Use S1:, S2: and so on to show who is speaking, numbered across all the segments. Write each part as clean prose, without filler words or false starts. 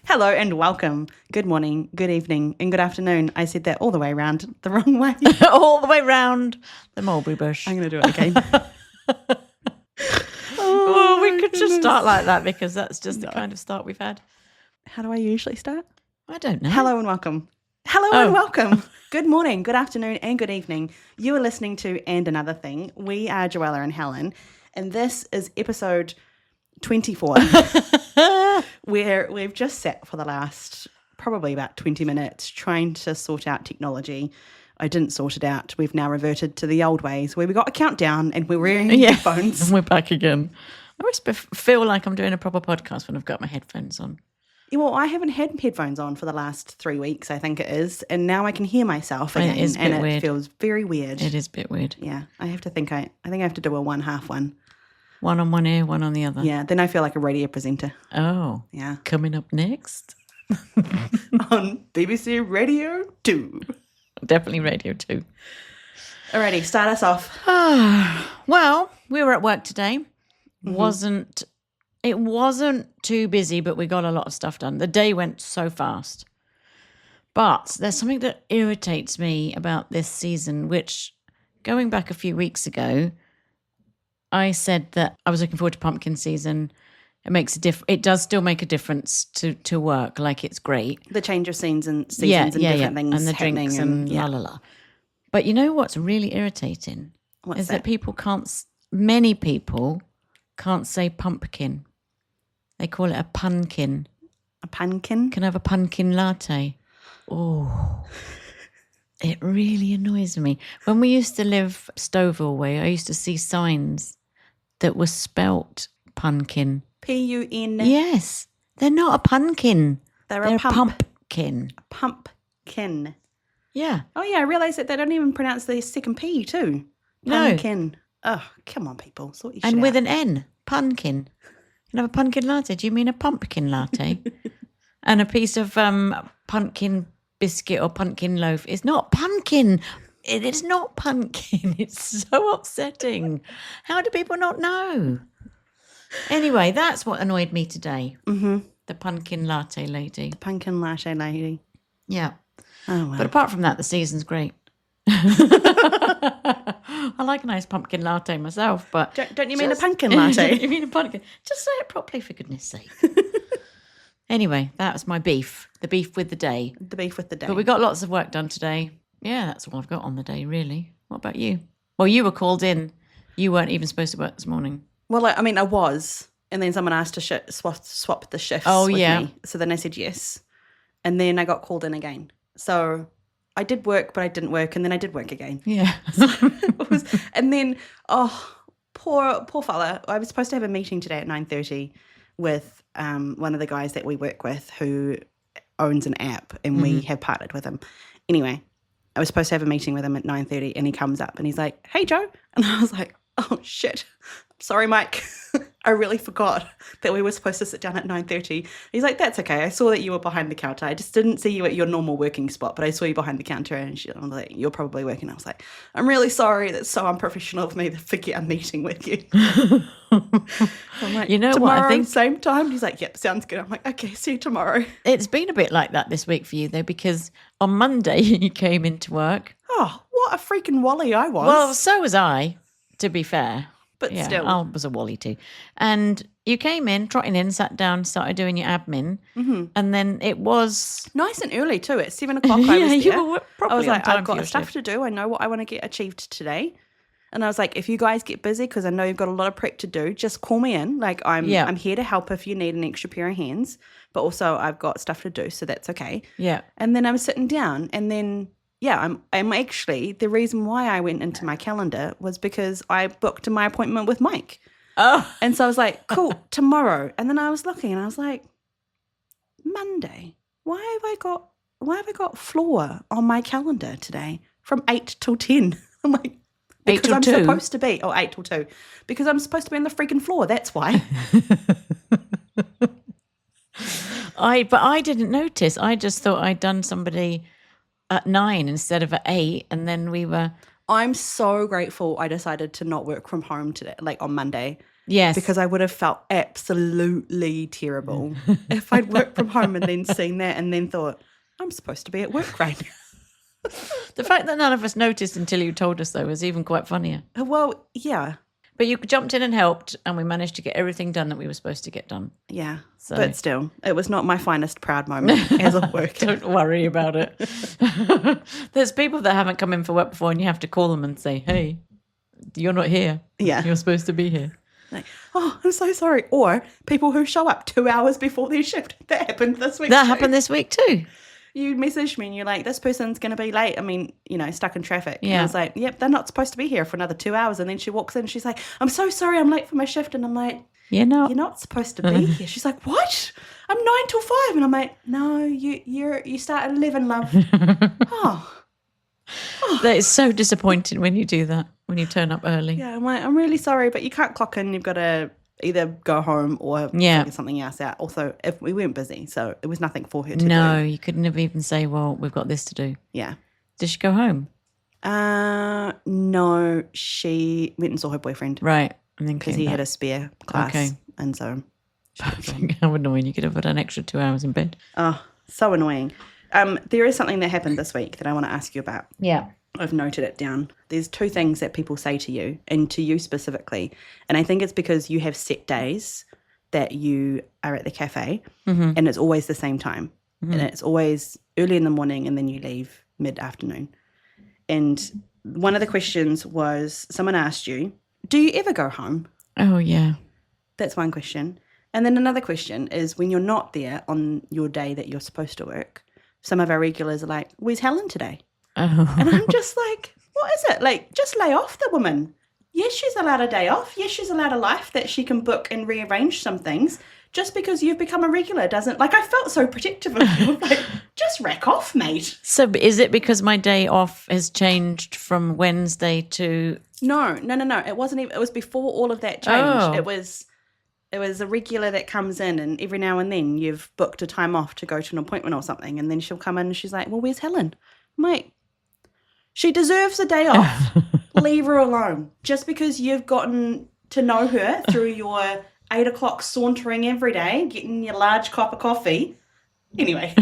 S1: Hello and welcome. Good morning, good evening, and good afternoon. I said that all the way around, the wrong way.
S2: All the way round the mulberry bush.
S1: I'm going to do it again.
S2: Well, we could just start like that because that's just the kind of start we've had.
S1: How do I usually start?
S2: I don't know.
S1: Hello and welcome. Hello and welcome. Good morning, good afternoon, and good evening. You are listening to And Another Thing. We are Joella and Helen, and this is episode 24, where we've just sat for the last probably about 20 minutes trying to sort out technology. I didn't sort it out. We've now reverted to the old ways where we got a countdown and we're wearing headphones.
S2: And we're back again. I always feel like I'm doing a proper podcast when I've got my headphones on.
S1: Well, I haven't had headphones on for the last 3 weeks, I think it is, and now I can hear myself again,
S2: it
S1: feels very weird.
S2: It is a bit weird.
S1: Yeah, I think I have to do a one-half one.
S2: One on one ear, one on the other.
S1: Yeah, then I feel like a radio presenter.
S2: Oh.
S1: Yeah.
S2: Coming up next.
S1: On BBC Radio 2.
S2: Definitely Radio 2.
S1: Alrighty, start us off.
S2: Well, we were at work today. It wasn't too busy, but we got a lot of stuff done. The day went so fast. But there's something that irritates me about this season, which going back a few weeks ago, I said that I was looking forward to pumpkin season. It does still make a difference to work. Like, it's great.
S1: The change of seasons and different things
S2: and the drinks and la la la. But you know what's really irritating is that many people can't say pumpkin. They call it a punkin.
S1: A punkin?
S2: Can I have a pumpkin latte? Oh, it really annoys me. When we used to live Stouffville way, I used to see signs that were spelt punkin.
S1: P-U-N.
S2: Yes, they're not a pumpkin.
S1: They're a
S2: pumpkin.
S1: A pumpkin.
S2: Yeah.
S1: Oh, yeah, I realised that they don't even pronounce the second P too. Pumpkin. No. Oh, come on, people. Sort your shit
S2: And with
S1: out.
S2: an N, punkin. Can I have a pumpkin latte? Do you mean a pumpkin latte? And a piece of pumpkin biscuit or pumpkin loaf is not pumpkin. It is not pumpkin. It's so upsetting. How do people not know? Anyway, that's what annoyed me today. Mm-hmm. The pumpkin latte lady.
S1: The pumpkin latte lady.
S2: Yeah.
S1: Oh, wow.
S2: But apart from that, the season's great. I like a nice pumpkin latte myself, but...
S1: Don't you mean a pumpkin latte?
S2: Don't you mean a pumpkin? Just say it properly, for goodness sake. Anyway, that was my beef. The beef with the day.
S1: The beef with the day.
S2: But we got lots of work done today. Yeah, that's all I've got on the day, really. What about you? Well, you were called in. You weren't even supposed to work this morning.
S1: Well, I was. And then someone asked to swap the shifts with me. So then I said yes. And then I got called in again. So I did work, but I didn't work. And then I did work again.
S2: Yeah.
S1: And then, poor fella. I was supposed to have a meeting today at 9:30 with one of the guys that we work with who owns an app, and we have partnered with him. Anyway, I was supposed to have a meeting with him at 9:30, and he comes up and he's like, "Hey, Joe." And I was like, "Oh, shit. Sorry, Mike. I really forgot that we were supposed to sit down at 9:30. He's like, "That's okay. I saw that you were behind the counter. I just didn't see you at your normal working spot, but I saw you behind the counter." And I was like, "You're probably working." I was like, "I'm really sorry. That's so unprofessional of me to forget a meeting with you." I'm like,
S2: you know
S1: tomorrow,
S2: what I think?
S1: Same time? He's like, "Yep, sounds good." I'm like, "Okay, see you tomorrow."
S2: It's been a bit like that this week for you, though, because on Monday you came into work.
S1: Oh, what a freaking wally I was.
S2: Well, so was I, to be fair.
S1: But
S2: yeah,
S1: still.
S2: I was a wally too. And you came in, trotting in, sat down, started doing your admin. Mm-hmm. And then it was...
S1: nice and early too. At 7 o'clock I was there.
S2: You were probably
S1: I was like,
S2: on time
S1: I've got
S2: for your
S1: stuff
S2: shift.
S1: to do. I know what I want to get achieved today. And I was like, if you guys get busy, because I know you've got a lot of prep to do, just call me in. Like, I'm here to help if you need an extra pair of hands. But also I've got stuff to do, so that's okay.
S2: Yeah.
S1: And then I was sitting down, and then... yeah, I'm actually, the reason why I went into my calendar was because I booked my appointment with Mike.
S2: Oh.
S1: And so I was like, cool, tomorrow. And then I was looking and I was like, Monday, why have I got floor on my calendar today from 8 till 10? I'm like, because
S2: 8 till 2?
S1: Supposed to be, 8 till 2. Because I'm supposed to be on the freaking floor, that's why.
S2: But I didn't notice. I just thought I'd done somebody at 9 instead of at 8, and then we were...
S1: I'm so grateful I decided to not work from home today, like on Monday,
S2: Yes.
S1: Because I would have felt absolutely terrible if I'd worked from home and then seen that and then thought, I'm supposed to be at work right now.
S2: The fact that none of us noticed until you told us, though, was even quite funnier.
S1: Well, yeah.
S2: But you jumped in and helped, and we managed to get everything done that we were supposed to get done.
S1: Yeah.
S2: So-
S1: But still, it was not my finest proud moment as a worker.
S2: Don't worry about it. There's people that haven't come in for work before, and you have to call them and say, hey, you're not here.
S1: Yeah.
S2: You're supposed to be here.
S1: Like, oh, I'm so sorry. Or people who show up 2 hours before their shift. That happened this week.
S2: That
S1: too.
S2: happened this week too.
S1: You messaged me and you're like, this person's going to be late. I mean, stuck in traffic. And
S2: Yeah.
S1: I was like, yep, they're not supposed to be here for another 2 hours. And then she walks in and she's like, I'm so sorry, I'm late for my shift. And I'm like,
S2: You're not.
S1: you're not supposed to be here. She's like, what? I'm 9 till 5. And I'm like, no, you start at 11, love. Oh.
S2: That is so disappointing when you do that, when you turn up early.
S1: Yeah, I'm like, I'm really sorry, but you can't clock in. You've got to either go home or
S2: Yeah.
S1: figure something else out. Also, if we weren't busy, so it was nothing for her to do.
S2: No, you couldn't have even say, well, we've got this to do.
S1: Yeah.
S2: Did she go home?
S1: No, she went and saw her boyfriend
S2: Right. And then
S1: because
S2: came
S1: he
S2: back.
S1: had a spare class.
S2: Okay.
S1: And so,
S2: How annoying. You could have had an extra 2 hours in bed.
S1: oh, so annoying. There is something that happened this week that I want to ask you about.
S2: Yeah.
S1: I've noted it down. There's 2 things that people say to you, and to you specifically. And I think it's because you have set days that you are at the cafe, and it's always the same time. And it's always early in the morning, and then you leave mid-afternoon. And one of the questions was, someone asked you, do you ever go home?
S2: Oh, yeah.
S1: That's one question. And then another question is, when you're not there on your day that you're supposed to work, some of our regulars are like, where's Helen today?
S2: Oh.
S1: And I'm just like, what is it? Like, just lay off the woman. Yes, she's allowed a day off. Yes, she's allowed a life that she can book and rearrange some things. Just because you've become a regular doesn't, like, I felt so protective of you. Like, just rack off, mate.
S2: So is it because my day off has changed from Wednesday to...
S1: No. It wasn't even, it was before all of that changed.
S2: Oh.
S1: It was a regular that comes in, and every now and then you've booked a time off to go to an appointment or something. And then she'll come in and she's like, well, where's Helen? I'm like, she deserves a day off. Leave her alone. Just because you've gotten to know her through your 8 o'clock sauntering every day, getting your large cup of coffee. Anyway,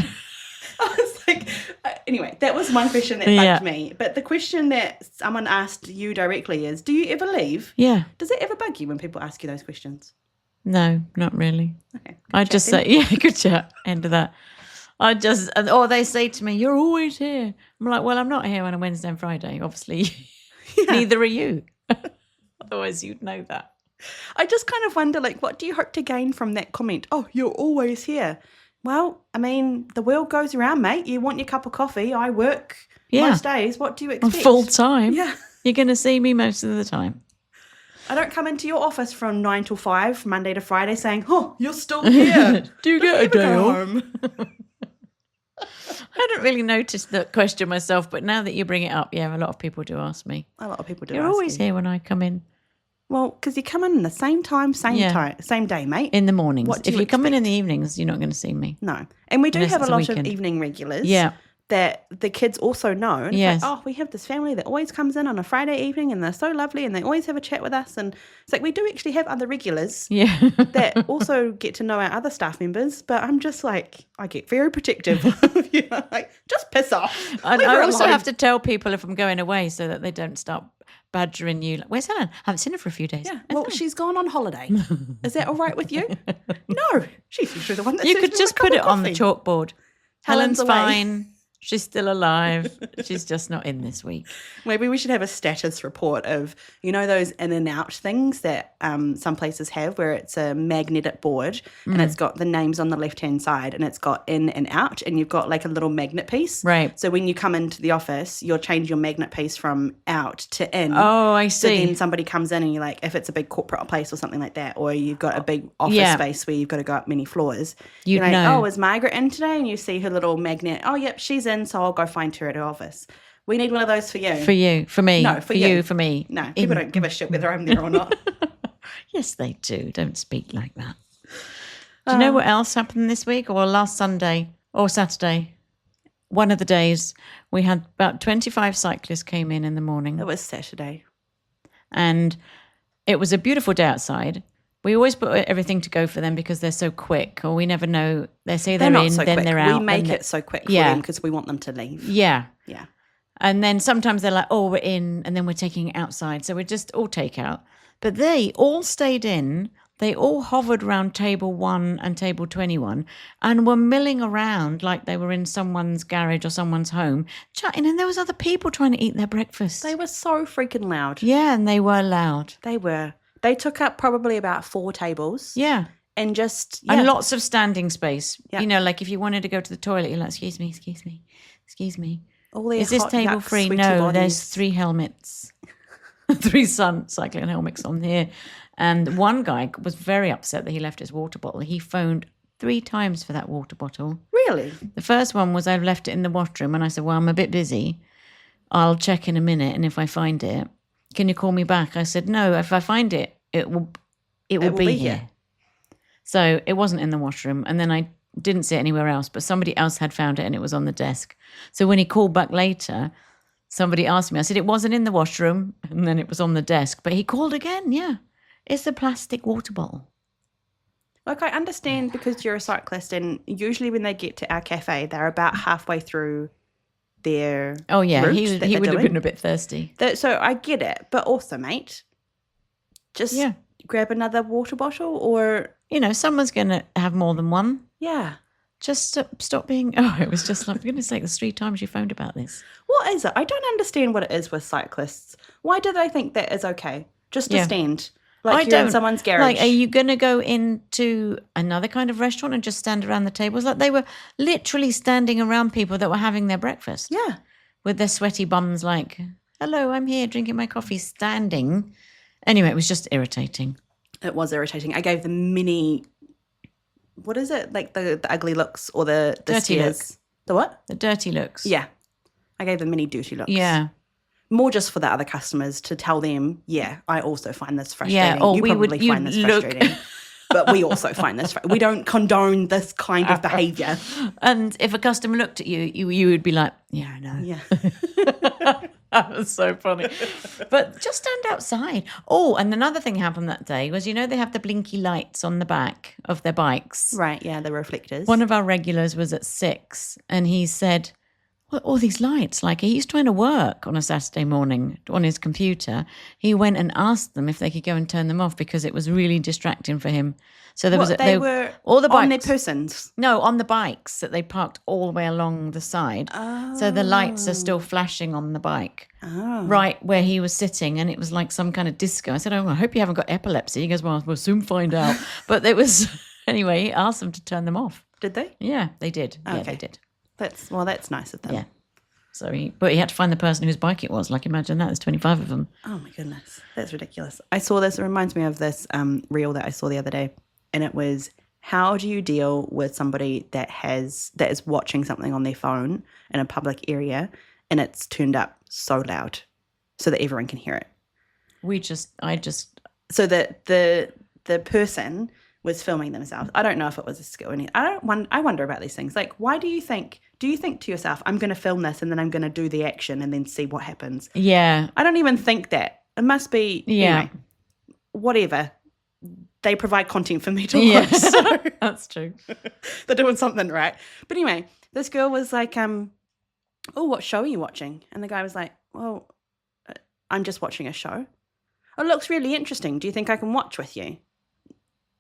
S1: I was like, anyway, that was one question that bugged me. But the question that someone asked you directly is, do you ever leave?
S2: Yeah.
S1: Does it ever bug you when people ask you those questions?
S2: No, not really.
S1: Okay.
S2: I just say, yeah, good chat. End of that. Or they say to me, you're always here. I'm like, well, I'm not here on a Wednesday and Friday. Obviously, neither are you. Otherwise, you'd know that.
S1: I just kind of wonder, like, what do you hope to gain from that comment? Oh, you're always here. Well, I mean, the world goes around, mate. You want your cup of coffee. I work most days. What do you expect?
S2: Full time.
S1: Yeah.
S2: You're going to see me most of the time.
S1: I don't come into your office from 9 till 5, Monday to Friday, saying, oh, you're still here.
S2: Do you
S1: Don't
S2: get a
S1: ever
S2: day
S1: go
S2: off?
S1: home.
S2: I hadn't really noticed that question myself, but now that you bring it up, yeah, a lot of people do ask me.
S1: A lot of people do
S2: You're
S1: ask
S2: always
S1: you.
S2: here when I come in.
S1: Well, because you come in the same time, same day, mate.
S2: In the mornings.
S1: What do
S2: If
S1: you
S2: you come in
S1: expect?
S2: the evenings, you're not going to see me.
S1: No. And we do
S2: Unless
S1: have a
S2: it's a
S1: lot
S2: weekend.
S1: of evening regulars.
S2: Yeah.
S1: That the kids also know. And
S2: Yes.
S1: It's like, oh, we have this family that always comes in on a Friday evening and they're so lovely and they always have a chat with us. And it's like, we do actually have other regulars
S2: Yeah.
S1: that also get to know our other staff members. But I'm just like, I get very protective of you. Like, just piss off.
S2: And
S1: Leave
S2: I
S1: her
S2: also
S1: alone.
S2: have to tell people if I'm going away so that they don't start badgering you. Like, where's Helen? I haven't seen her for a few days.
S1: Yeah,
S2: Where's
S1: well,
S2: Helen?
S1: she's gone on holiday. Is that all right with you? No, she's usually the one that
S2: You
S1: serves
S2: could
S1: me
S2: just
S1: my cup
S2: put
S1: of
S2: it on the
S1: coffee.
S2: chalkboard.
S1: Helen's
S2: Helen's
S1: away.
S2: fine. She's still alive. She's just not in this week.
S1: Maybe we should have a status report of, those in and out things that some places have where it's a magnetic board and it's got the names on the left-hand side and it's got in and out and you've got like a little magnet piece.
S2: Right.
S1: So when you come into the office, you'll change your magnet piece from out to in.
S2: Oh, I
S1: So
S2: see.
S1: then somebody comes in and you're like, if it's a big corporate place or something like that, or you've got a big office
S2: Yeah.
S1: space where you've got to go up many floors,
S2: You'd
S1: you're like,
S2: know.
S1: oh, is Margaret in today? And you see her little magnet. Oh, yep, she's in, so I'll go find her at her office. We need one of those for you.
S2: For you, for me.
S1: No, for you.
S2: For me.
S1: No, people don't give a shit whether I'm there or not.
S2: Yes, they do. Don't speak like that. Do you know what else happened this week or last Sunday or Saturday? One of the days we had about 25 cyclists came in the morning.
S1: It was Saturday.
S2: And it was a beautiful day outside. We always put everything to go for them because they're so quick, or we never know. They say they're
S1: not
S2: in,
S1: so
S2: then
S1: quick.
S2: they're out.
S1: We make it so quick for them because we want them to leave.
S2: Yeah.
S1: Yeah.
S2: And then sometimes they're like, oh, we're in, and then we're taking it outside. So we're just all take out. But they all stayed in. They all hovered around table 1 and table 21 and were milling around like they were in someone's garage or someone's home, chatting. And there was other people trying to eat their breakfast.
S1: They were so freaking loud.
S2: Yeah, and they were loud.
S1: They were. They took up probably about 4 tables.
S2: Yeah.
S1: And just,
S2: and lots of standing space.
S1: Yeah.
S2: You know, like if you wanted to go to the toilet, you're like, excuse me.
S1: All their
S2: Is this
S1: hot,
S2: table
S1: yuck,
S2: free?
S1: sweaty
S2: No,
S1: bodies.
S2: there's 3 helmets. 3 cycling helmets on here. And one guy was very upset that he left his water bottle. He phoned 3 times for that water bottle.
S1: Really?
S2: The first one was I left it in the washroom and I said, well, I'm a bit busy. I'll check in a minute, and if I find it, can you call me back? I said, no, if I find it, it will be here. So it wasn't in the washroom, and then I didn't see it anywhere else, but somebody else had found it and it was on the desk. So when he called back later, somebody asked me, I said, it wasn't in the washroom, and then it was on the desk. But he called again, yeah. It's a plastic water bottle.
S1: Look, I understand because you're a cyclist, and usually when they get to our cafe, they're about halfway through their
S2: Oh, yeah,
S1: route
S2: he would have been a bit thirsty.
S1: So I get it. But also, mate, just grab another water bottle or...
S2: You know, someone's going to have more than one.
S1: Yeah.
S2: Just stop being... Oh, it was just like, for goodness sake, there's 3 times you phoned about this.
S1: What is it? I don't understand what it is with cyclists. Why do they think that is okay? Just to stand... Like you're in someone's garage.
S2: Like, are you going to go into another kind of restaurant and just stand around the tables? Like, they were literally standing around people that were having their breakfast.
S1: Yeah.
S2: With their sweaty bums like, hello, I'm here drinking my coffee, standing. Anyway, it was just irritating.
S1: It was irritating. I gave them many, what is it? Like the ugly looks or the
S2: dirty
S1: stares.
S2: look.
S1: The what?
S2: The dirty looks.
S1: Yeah. I gave them many dirty looks.
S2: Yeah.
S1: More just for the other customers to tell them, yeah, I also find this frustrating.
S2: Yeah, or
S1: you probably find this frustrating. But we also find this we don't condone this kind of behaviour.
S2: And if a customer looked at you, you would be like, yeah, I know.
S1: Yeah.
S2: That was so funny. But just stand outside. Oh, and another thing happened that day was, you know, they have the blinky lights on the back of their bikes.
S1: Right, yeah, the reflectors.
S2: One of our regulars was at 6 and he said, what are all these lights? Like, he's trying to work on a Saturday morning on his computer. He went and asked them if they could go and turn them off because it was really distracting for him. So there
S1: they were
S2: all the bikes,
S1: on their persons?
S2: No, on the bikes that they parked all the way along the side.
S1: Oh.
S2: So the lights are still flashing on the bike.
S1: Oh.
S2: Right where he was sitting, and it was like some kind of disco. I said, oh, I hope you haven't got epilepsy. He goes, well, we'll soon find out. But it was, anyway, he asked them to turn them off.
S1: Did they?
S2: Yeah, they did.
S1: Okay.
S2: Yeah, they did.
S1: That's nice of them.
S2: Yeah. So but he had to find the person whose bike it was. Like, imagine that, there's 25 of them.
S1: Oh my goodness, that's ridiculous. I saw this, it reminds me of this reel that I saw the other day, and it was, how do you deal with somebody that is watching something on their phone in a public area and it's turned up so loud so that everyone can hear it? So that the person was filming themselves. I don't know if it was a skill. I wonder about these things. Like, why do you think to yourself, I'm going to film this and then I'm going to do the action and then see what happens?
S2: Yeah.
S1: I don't even think that. It must be, anyway, whatever. They provide content for me to watch. So
S2: that's true.
S1: They're doing something right. But anyway, this girl was like, oh, what show are you watching? And the guy was like, well, I'm just watching a show. It looks really interesting. Do you think I can watch with you?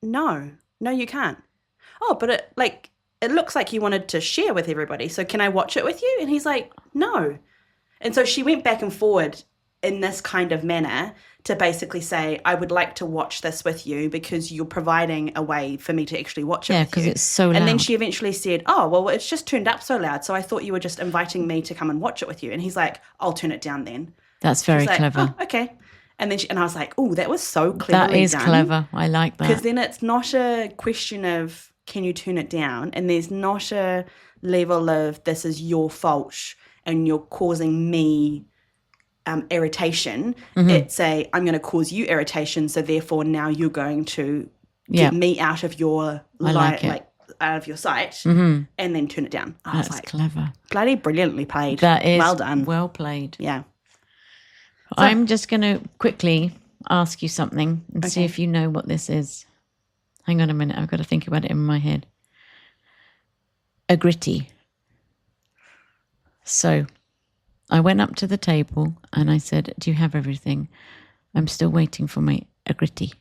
S1: No, you can't. Oh, but it looks like you wanted to share with everybody. So can I watch it with you? And he's like, no. And so she went back and forward in this kind of manner to basically say, I would like to watch this with you because you're providing a way for me to actually watch it with you.
S2: Yeah, because it's so loud.
S1: And then she eventually said, oh, well, it's just turned up so loud. So I thought you were just inviting me to come and watch it with you. And he's like, I'll turn it down then.
S2: That's very clever.
S1: Oh, okay. And then I was like, oh, that was so cleverly done.
S2: That is clever. I like that.
S1: Because then it's not a question of, can you turn it down? And there's not a level of, this is your fault and you're causing me irritation. Mm-hmm. It's I'm going to cause you irritation, so therefore now you're going to get me out of your out of your sight, mm-hmm. and then turn it down.
S2: That's like, clever.
S1: Bloody brilliantly played.
S2: That is
S1: well done.
S2: Well played.
S1: Yeah.
S2: So, I'm just going to quickly ask you something and see if you know what this is. Hang on a minute. I've got to think about it in my head. A gritty. So I went up to the table and I said, do you have everything? I'm still waiting for my a gritty.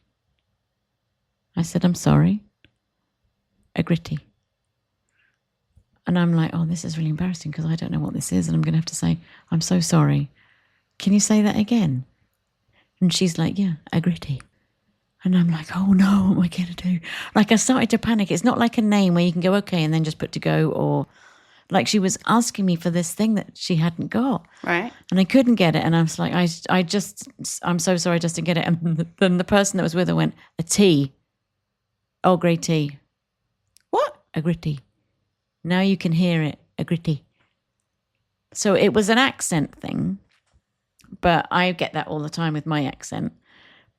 S2: I said, I'm sorry. A gritty. And I'm like, oh, this is really embarrassing because I don't know what this is. And I'm going to have to say, I'm so sorry. Can you say that again? And she's like, yeah, a gritty. And I'm like, oh no, what am I going to do? Like I started to panic. It's not like a name where you can go, okay, and then just put to go, or like she was asking me for this thing that she hadn't got.
S1: Right.
S2: And I couldn't get it. And I was like, I'm so sorry, I just didn't get it. And then the person that was with her went, a tea. Oh, grey tea.
S1: What?
S2: A gritty. Now you can hear it, a gritty. So it was an accent thing, but I get that all the time with my accent.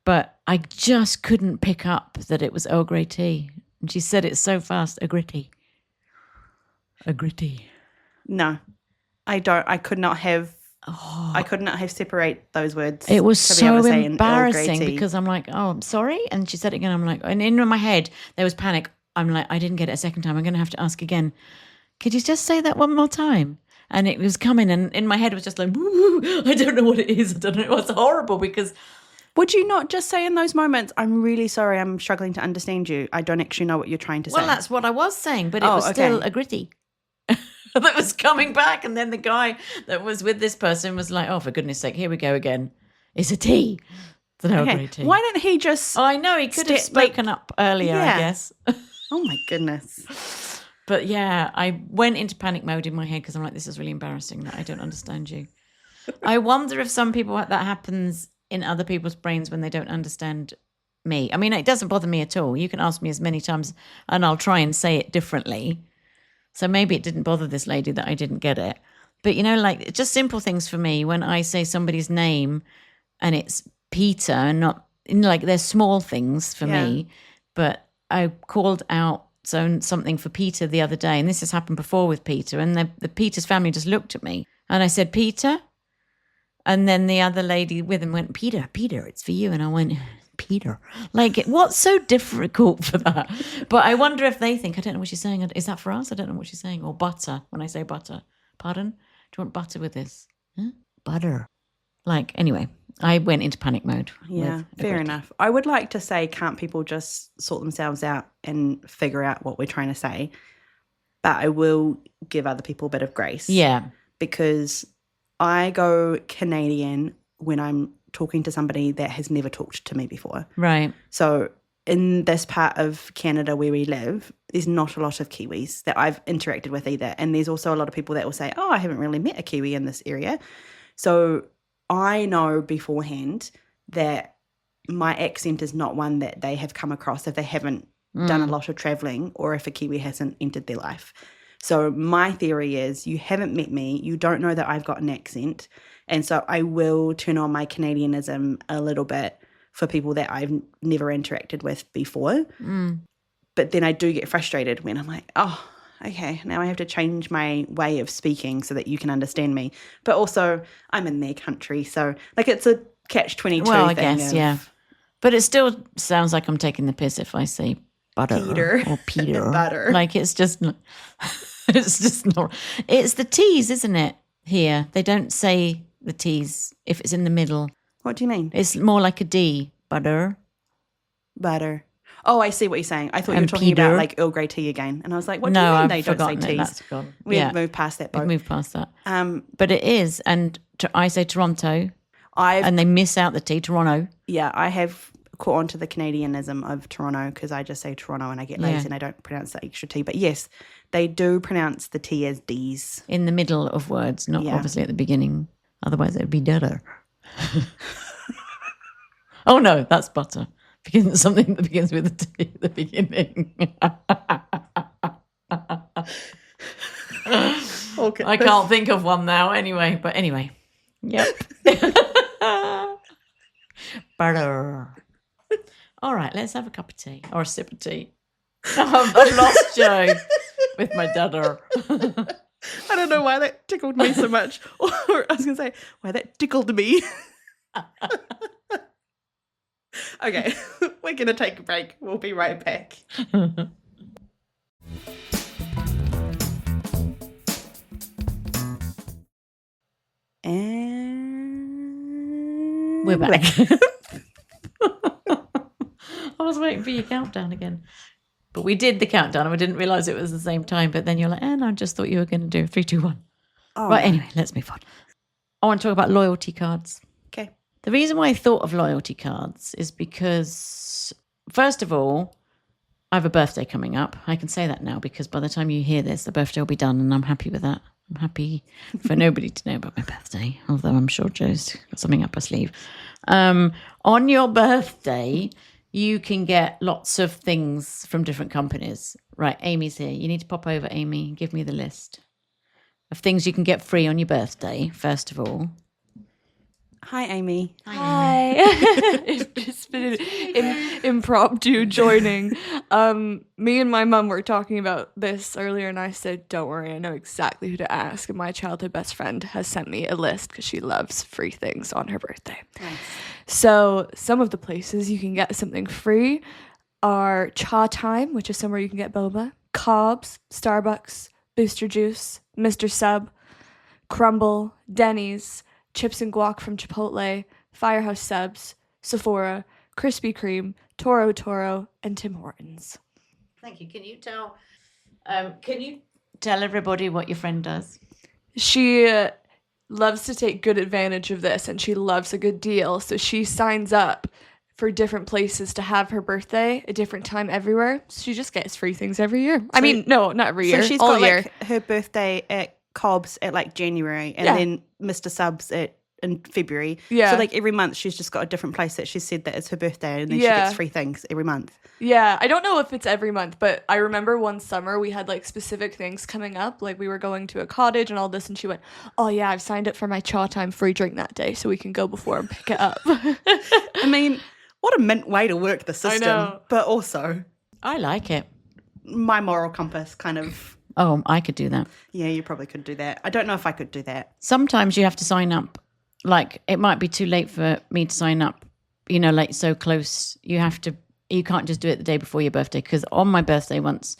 S2: But I just couldn't pick up that it was Earl Grey tea. And she said it so fast, a gritty. A gritty.
S1: No, I don't. I could not have separate those words.
S2: It was
S1: to be able
S2: so
S1: to say an Earl Grey
S2: embarrassing
S1: tea.
S2: because I'm like, oh, I'm sorry. And she said it again. I'm like, and in my head, there was panic. I'm like, I didn't get it a second time. I'm going to have to ask again. Could you just say that one more time? And it was coming. And in my head, it was just like, I don't know what it is. I don't know. It was horrible because...
S1: Would you not just say in those moments, I'm really sorry, I'm struggling to understand you. I don't actually know what you're trying to say.
S2: Well, that's what I was saying, but it was still a gritty that was coming back. And then the guy that was with this person was like, oh, for goodness sake, here we go again. It's a tea. It's an Earl Grey tea.
S1: Why didn't he just...
S2: I know, he could have spoken up earlier, I guess.
S1: Oh, my goodness.
S2: But yeah, I went into panic mode in my head because I'm like, this is really embarrassing that I don't understand you. I wonder if some people, that happens in other people's brains when they don't understand me. I mean, it doesn't bother me at all. You can ask me as many times and I'll try and say it differently. So maybe it didn't bother this lady that I didn't get it. But, you know, like just simple things for me when I say somebody's name and it's Peter and not, like they're small things for me. But I called out something for Peter the other day, and this has happened before with Peter, and the Peter's family just looked at me and I said, Peter? And then the other lady with him went, Peter, it's for you. And I went, Peter. Like, what's so difficult for that? But I wonder if they think, I don't know what she's saying. Is that for us? I don't know what she's saying. Or butter, when I say butter. Pardon? Do you want butter with this? Huh? Butter. Like, anyway, I went into panic mode.
S1: Yeah, fair enough. I would like to say, can't people just sort themselves out and figure out what we're trying to say? But I will give other people a bit of grace.
S2: Yeah.
S1: Because I go Canadian when I'm talking to somebody that has never talked to me before.
S2: Right.
S1: So in this part of Canada where we live, there's not a lot of Kiwis that I've interacted with either. And there's also a lot of people that will say, oh, I haven't really met a Kiwi in this area. So I know beforehand that my accent is not one that they have come across if they haven't done a lot of traveling or if a Kiwi hasn't entered their life. So my theory is you haven't met me, you don't know that I've got an accent, and so I will turn on my Canadianism a little bit for people that I've never interacted with before. But then I do get frustrated when I'm like, oh, okay, now I have to change my way of speaking so that you can understand me. But also I'm in their country, so like it's a catch-22
S2: well, I
S1: thing.
S2: guess, yeah. But it still sounds like I'm taking the piss if I say butter or Peter.
S1: Butter.
S2: Like it's just not, it's the T's, isn't it? Here. They don't say the T's if it's in the middle.
S1: What do you mean?
S2: It's more like a D. Butter.
S1: Oh, I see what you're saying. I thought you were talking
S2: Peter.
S1: about like Earl Grey tea again. And I was like, what do you mean
S2: I've
S1: they don't say
S2: forgotten it.
S1: teas?
S2: That's gone.
S1: We've moved past that boat.
S2: We've moved past that. But it is. And I say Toronto. And they miss out the T, Toronto.
S1: Yeah, I have caught on to the Canadianism of Toronto because I just say Toronto and I get lazy and I don't pronounce the extra T. But yes, they do pronounce the T as D's.
S2: In the middle of words, not obviously at the beginning. Otherwise, it would be Dudder. Oh, no, that's butter. Something that begins with a T at the beginning.
S1: Okay.
S2: I can't think of one now anyway. But anyway, yep. Butter. All right, let's have a cup of tea or a sip of tea. I've lost Joe with my Dudder.
S1: I don't know why that tickled me so much. Or I was going to say, why that tickled me. Okay, we're going to take a break. We'll be right back. And
S2: We're back. I was waiting for your countdown again. But we did the countdown and we didn't realise it was the same time. But then you're like, I just thought you were going to do 3, 2, 1.
S1: Oh,
S2: right,
S1: no.
S2: anyway, let's move on. I want to talk about loyalty cards.
S1: Okay.
S2: The reason why I thought of loyalty cards is because, first of all, I have a birthday coming up. I can say that now because by the time you hear this, the birthday will be done and I'm happy with that. I'm happy for nobody to know about my birthday, although I'm sure Joe's got something up her sleeve. On your birthday, you can get lots of things from different companies. Right, Amy's here. You need to pop over, Amy. Give me the list of things you can get free on your birthday, first of all.
S1: Hi, Amy.
S3: Hi. It's been an impromptu joining. Me and my mum were talking about this earlier, and I said, don't worry, I know exactly who to ask. And my childhood best friend has sent me a list because she loves free things on her birthday.
S1: Nice.
S3: So some of the places you can get something free are Cha Time, which is somewhere you can get boba, Cobb's, Starbucks, Booster Juice, Mr. Sub, Crumble, Denny's, Chips and Guac from Chipotle, Firehouse Subs, Sephora, Krispy Kreme, Toro Toro, and Tim Hortons.
S2: Thank you. Can you tell everybody what your friend does?
S3: She loves to take good advantage of this, and she loves a good deal. So she signs up for different places to have her birthday a different time everywhere. She just gets free things every year. I mean, no, not every year.
S1: So she's
S3: all
S1: got
S3: year.
S1: like her birthday at Cobb's at like January and then Mr. Subs in February.
S3: Yeah.
S1: So like every month she's just got a different place that she's said that it's her birthday and then she gets free things every month.
S3: Yeah, I don't know if it's every month, but I remember one summer we had like specific things coming up. Like we were going to a cottage and all this, and she went, oh yeah, I've signed up for my Cha Time free drink that day so we can go before and pick it up.
S1: I mean, what a mint way to work the system.
S3: know.
S1: But also
S2: I like it.
S1: my moral compass kind of,
S2: Oh, I could do that.
S1: yeah, you probably could do that. I don't know if I could do that.
S2: Sometimes you have to sign up. Like it might be too late for me to sign up, like so close. You can't just do it the day before your birthday. Because on my birthday once,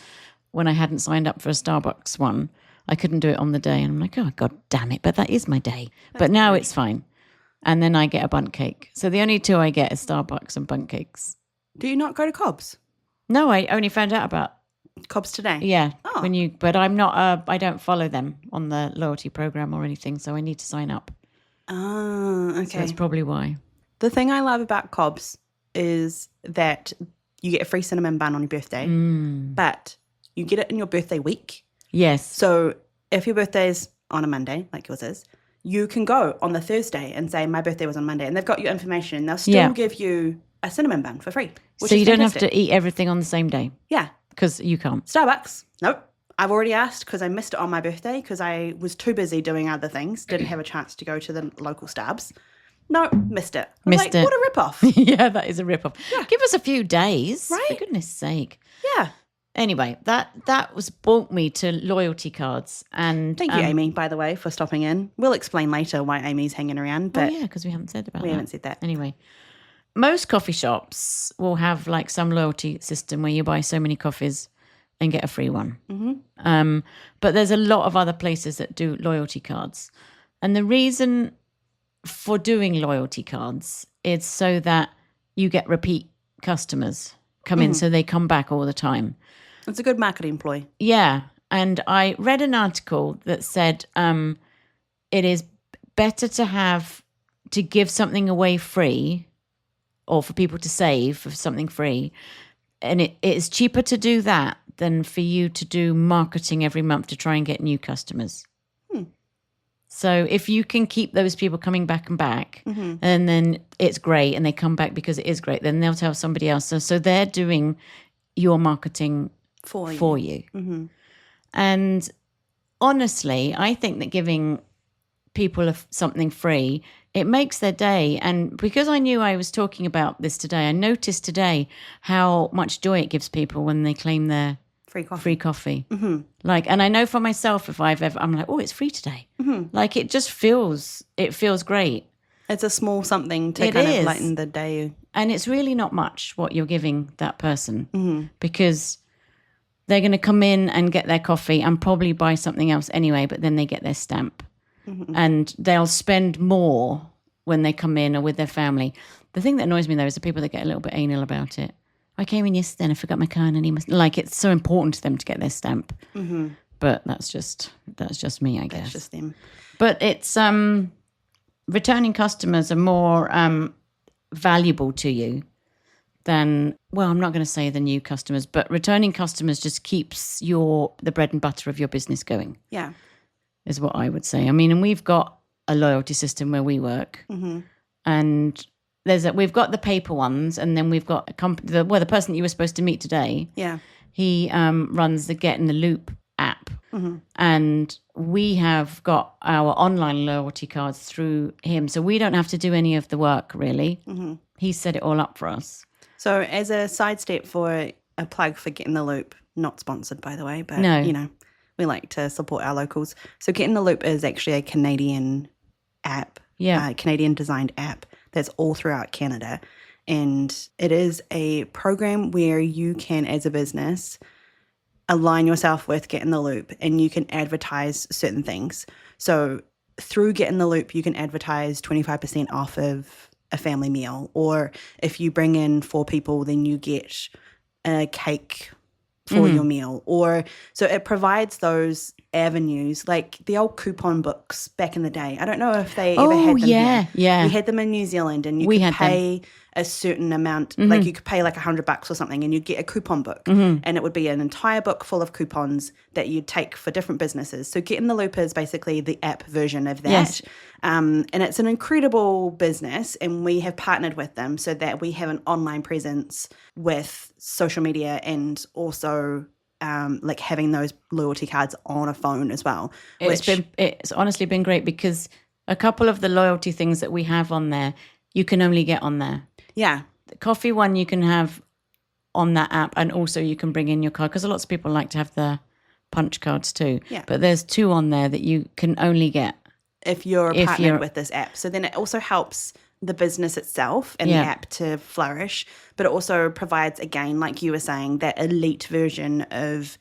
S2: when I hadn't signed up for a Starbucks one, I couldn't do it on the day. And I'm like, oh, God damn it. But that is my day. But now it's fine. And then I get a bundt cake. So the only two I get is Starbucks and bundt cakes.
S1: Do you not go to Cobb's?
S2: No, I only found out about,
S1: Cobb's today?
S2: yeah.
S1: Oh.
S2: But I'm not, I don't follow them on the loyalty program or anything. So I need to sign up.
S1: Oh, okay.
S2: So that's probably why.
S1: The thing I love about Cobb's is that you get a free cinnamon bun on your birthday, but you get it in your birthday week.
S2: Yes.
S1: So if your birthday is on a Monday, like yours is, you can go on the Thursday and say, my birthday was on Monday, and they've got your information, and they'll still give you a cinnamon bun for free. Which
S2: So
S1: is
S2: you don't have
S1: fantastic.
S2: to eat everything on the same day
S1: Yeah.
S2: because you can't.
S1: Starbucks, nope. I've already asked because I missed it on my birthday because I was too busy doing other things, didn't have a chance to go to the local Starbucks. No, missed it. I was
S2: Missed
S1: like,
S2: it.
S1: What a rip-off.
S2: Yeah, that is a rip-off. Give us a few days.
S1: Right?
S2: For goodness sake.
S1: Yeah.
S2: Anyway, that was brought me to loyalty cards. And
S1: Thank you, Amy, by the way, for stopping in. We'll explain later why Amy's hanging around, but
S2: yeah, because we haven't said about that.
S1: we haven't said that.
S2: Anyway, most coffee shops will have like some loyalty system where you buy so many coffees and get a free one. Mm-hmm. But there's a lot of other places that do loyalty cards. And the reason for doing loyalty cards is so that you get repeat customers come in, so they come back all the time.
S1: It's a good marketing ploy.
S2: Yeah. And I read an article that said it is better to give something away free or for people to save for something free. And it is cheaper to do that than for you to do marketing every month to try and get new customers. So if you can keep those people coming back and back, and then it's great, and they come back because it is great, then they'll tell somebody else. So they're doing your marketing for you. Mm-hmm. And honestly, I think that giving people something free, it makes their day. And because I knew I was talking about this today, I noticed today how much joy it gives people when they claim their free coffee. Mm-hmm. Like, and I know for myself, if I'm like, oh, it's free today. Mm-hmm. Like, it just feels great.
S1: It's a small something to
S2: It
S1: kind
S2: is.
S1: of lighten the day.
S2: And it's really not much what you're giving that person
S1: Mm-hmm.
S2: because they're going to come in and get their coffee and probably buy something else anyway, but then they get their stamp.
S1: Mm-hmm.
S2: And they'll spend more when they come in or with their family. The thing that annoys me, though, is the people that get a little bit anal about it. I came in yesterday and I forgot my card and he must... Like, it's so important to them to get their stamp.
S1: Mm-hmm.
S2: But that's just me, I guess.
S1: That's just them.
S2: But it's... returning customers are more valuable to you than, well, I'm not going to say the new customers, but returning customers just keeps the bread and butter of your business going.
S1: Yeah.
S2: Is what I would say. I mean, and we've got a loyalty system where we work, and we've got the paper ones, and then we've got the person that you were supposed to meet today.
S1: Yeah.
S2: He runs the Get in the Loop app, and we have got our online loyalty cards through him, so we don't have to do any of the work really. He set it all up for us.
S1: So as a sidestep for a plug for Get in the Loop, not sponsored by the way, but
S2: No.
S1: you know, we like to support our locals. So Get in the Loop is actually a Canadian app, Canadian designed app that's all throughout Canada. And it is a program where you can, as a business, align yourself with Get in the Loop and you can advertise certain things. So through Get in the Loop, you can advertise 25% off of a family meal. Or if you bring in 4 people, then you get a cake for your meal. Or so it provides those avenues, like the old coupon books back in the day. I don't know if they ever had them here.
S2: Yeah.
S1: We had them in New Zealand, and you
S2: We
S1: could
S2: had
S1: pay a certain amount, like you could pay like $100 or something, and you'd get a coupon book, and it would be an entire book full of coupons that you'd take for different businesses. So Get in the Loop is basically the app version of that.
S2: Yes.
S1: And it's an incredible business, and we have partnered with them so that we have an online presence with social media and also like having those loyalty cards on a phone as well.
S2: It's honestly been great because a couple of the loyalty things that we have on there, you can only get on there.
S1: Yeah.
S2: The coffee one you can have on that app, and also you can bring in your card because lots of people like to have the punch cards too.
S1: Yeah.
S2: But there's 2 on there that you can only get
S1: if you're partnered with this app. So then it also helps the business itself and the app to flourish, but it also provides, again, like you were saying, that elite version of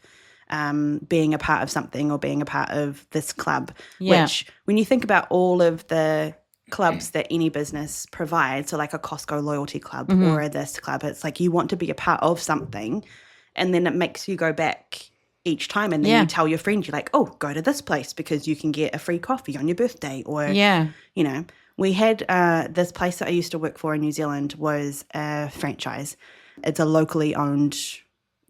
S1: being a part of something or being a part of this club, which when you think about all of the clubs that any business provides, so like a Costco loyalty club or a this club, it's like you want to be a part of something, and then it makes you go back each time, and then you tell your friend, you're like, oh, go to this place because you can get a free coffee on your birthday, or you know, we had this place that I used to work for in New Zealand was a franchise. It's a locally owned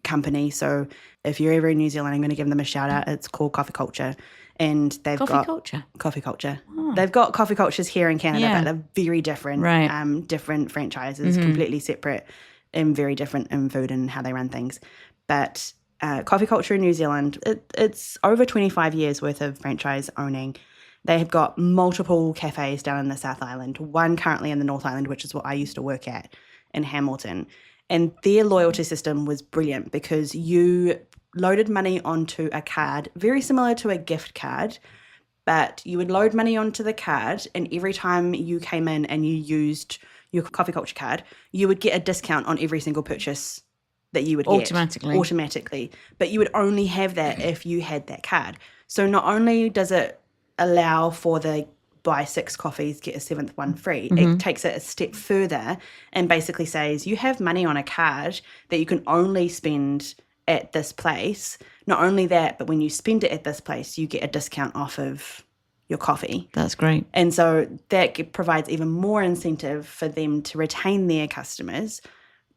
S1: company, so if you're ever in New Zealand, I'm going to give them a shout out. It's called Coffee Culture, and they've got Coffee Culture. Oh. They've got coffee cultures here in Canada, but they're very different, different franchises, completely separate and very different in food and how they run things. But Coffee Culture in New Zealand, it's over 25 years worth of franchise owning. They have got multiple cafes down in the South Island, one currently in the North Island, which is what I used to work at in Hamilton. And their loyalty system was brilliant because you loaded money onto a card, very similar to a gift card, but you would load money onto the card, and every time you came in and you used your Coffee Culture card, you would get a discount on every single purchase that you would get. Automatically. But you would only have that if you had that card. So not only does it allow for the buy 6 coffees, get a 7th one free, it takes it a step further and basically says you have money on a card that you can only spend at this place. Not only that, but when you spend it at this place, you get a discount off of your coffee.
S2: That's great.
S1: And so that provides even more incentive for them to retain their customers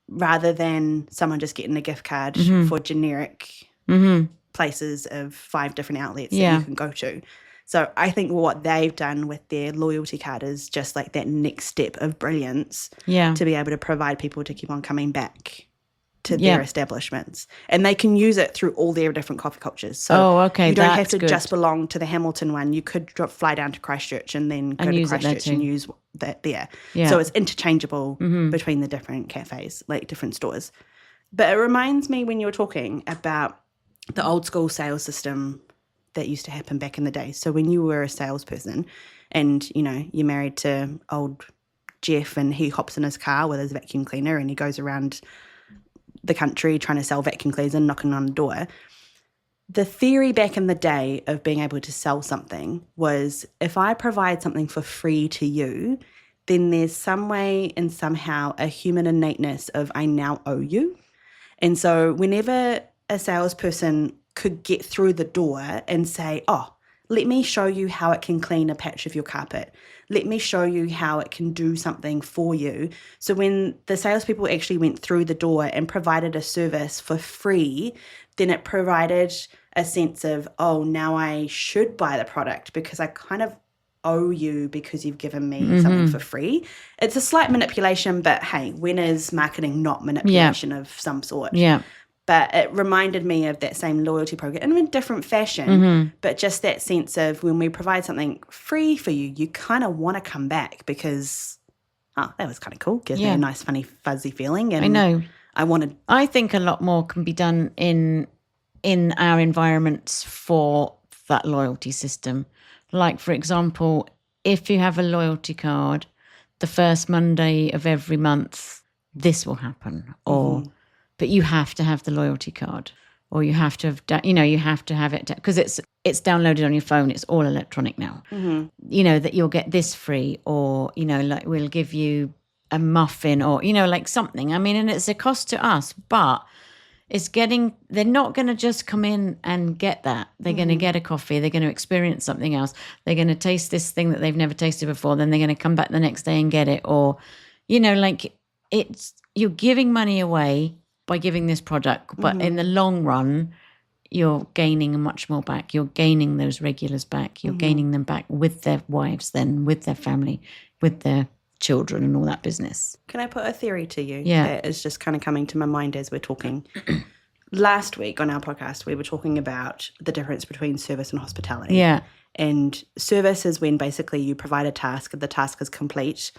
S1: rather than someone just getting a gift card for generic places of 5 different outlets that you can go to. So I think what they've done with their loyalty card is just like that next step of brilliance to be able to provide people to keep on coming back to their establishments. And they can use it through all their different coffee cultures. So you don't have to just belong to the Hamilton one. You could fly down to Christchurch and then go to Christchurch and use that there. Yeah. So it's interchangeable between the different cafes, like different stores. But it reminds me when you were talking about the old school sales system that used to happen back in the day. So when you were a salesperson and, you know, you're married to old Jeff and he hops in his car with his vacuum cleaner and he goes around the country trying to sell vacuum cleaners and knocking on the door. The theory back in the day of being able to sell something was if I provide something for free to you, then there's some way and somehow a human innateness of I now owe you. And so whenever a salesperson could get through the door and say, oh, let me show you how it can clean a patch of your carpet. Let me show you how it can do something for you. So when the salespeople actually went through the door and provided a service for free, then it provided a sense of, oh, now I should buy the product because I kind of owe you because you've given me something for free. It's a slight manipulation, but hey, when is marketing not manipulation of some sort?
S2: Yeah.
S1: But it reminded me of that same loyalty program in a different fashion, but just that sense of when we provide something free for you, you kind of want to come back because, oh, that was kind of cool. Gives me a nice, funny, fuzzy feeling. And
S2: I know.
S1: I
S2: think a lot more can be done in our environments for that loyalty system. Like, for example, if you have a loyalty card, the first Monday of every month, this will happen. Or... But you have to have the loyalty card, or you have to have, you have to have it because it's downloaded on your phone. It's all electronic now. You know that you'll get this free, or like we'll give you a muffin, or like something. I mean, and it's a cost to us, but it's getting. They're not going to just come in and get that. They're going to get a coffee. They're going to experience something else. They're going to taste this thing that they've never tasted before. Then they're going to come back the next day and get it, or like you're giving money away by giving this product, but in the long run, you're gaining much more back. You're gaining those regulars back. You're gaining them back with their wives, then with their family, with their children and all that business.
S1: Can I put a theory to you?
S2: Yeah.
S1: That is just kind of coming to my mind as we're talking. Last week on our podcast, we were talking about the difference between service and hospitality.
S2: Yeah.
S1: And service is when basically you provide a task, the task is complete,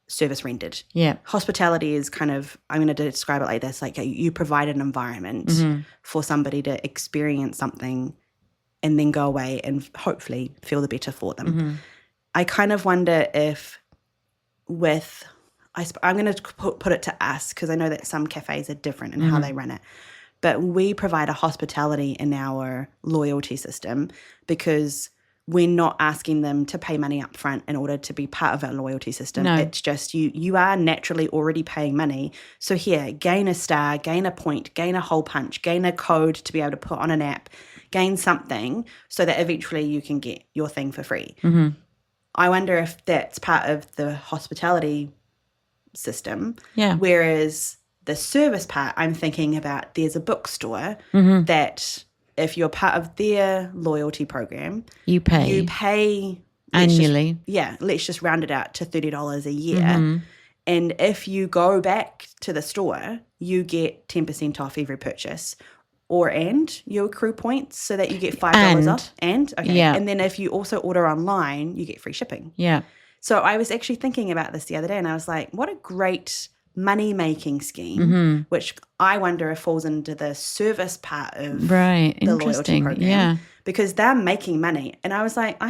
S1: service rendered.
S2: Yeah.
S1: Hospitality is kind of, I'm going to describe it like this, like you provide an environment for somebody to experience something and then go away and hopefully feel the better for them. I kind of wonder if I'm going to put it to us because I know that some cafes are different in how they run it. But we provide a hospitality in our loyalty system because we're not asking them to pay money up front in order to be part of our loyalty system.
S2: No.
S1: It's just you are naturally already paying money. So here, gain a star, gain a point, gain a hole punch, gain a code to be able to put on an app, gain something so that eventually you can get your thing for free. I wonder if that's part of the hospitality system.
S2: Yeah.
S1: Whereas the service part, I'm thinking about there's a bookstore that if you're part of their loyalty program,
S2: you pay
S1: annually.
S2: annually.
S1: Let's just round it out to $30 a year. And if you go back to the store, you get 10% off every purchase. And you accrue points so that you get $5 off. And then if you also order online, you get free shipping.
S2: Yeah.
S1: So I was actually thinking about this the other day and I was like, what a great money-making scheme, which I wonder if falls into the service part of the loyalty program.
S2: Yeah.
S1: Because they're making money. And I was like, I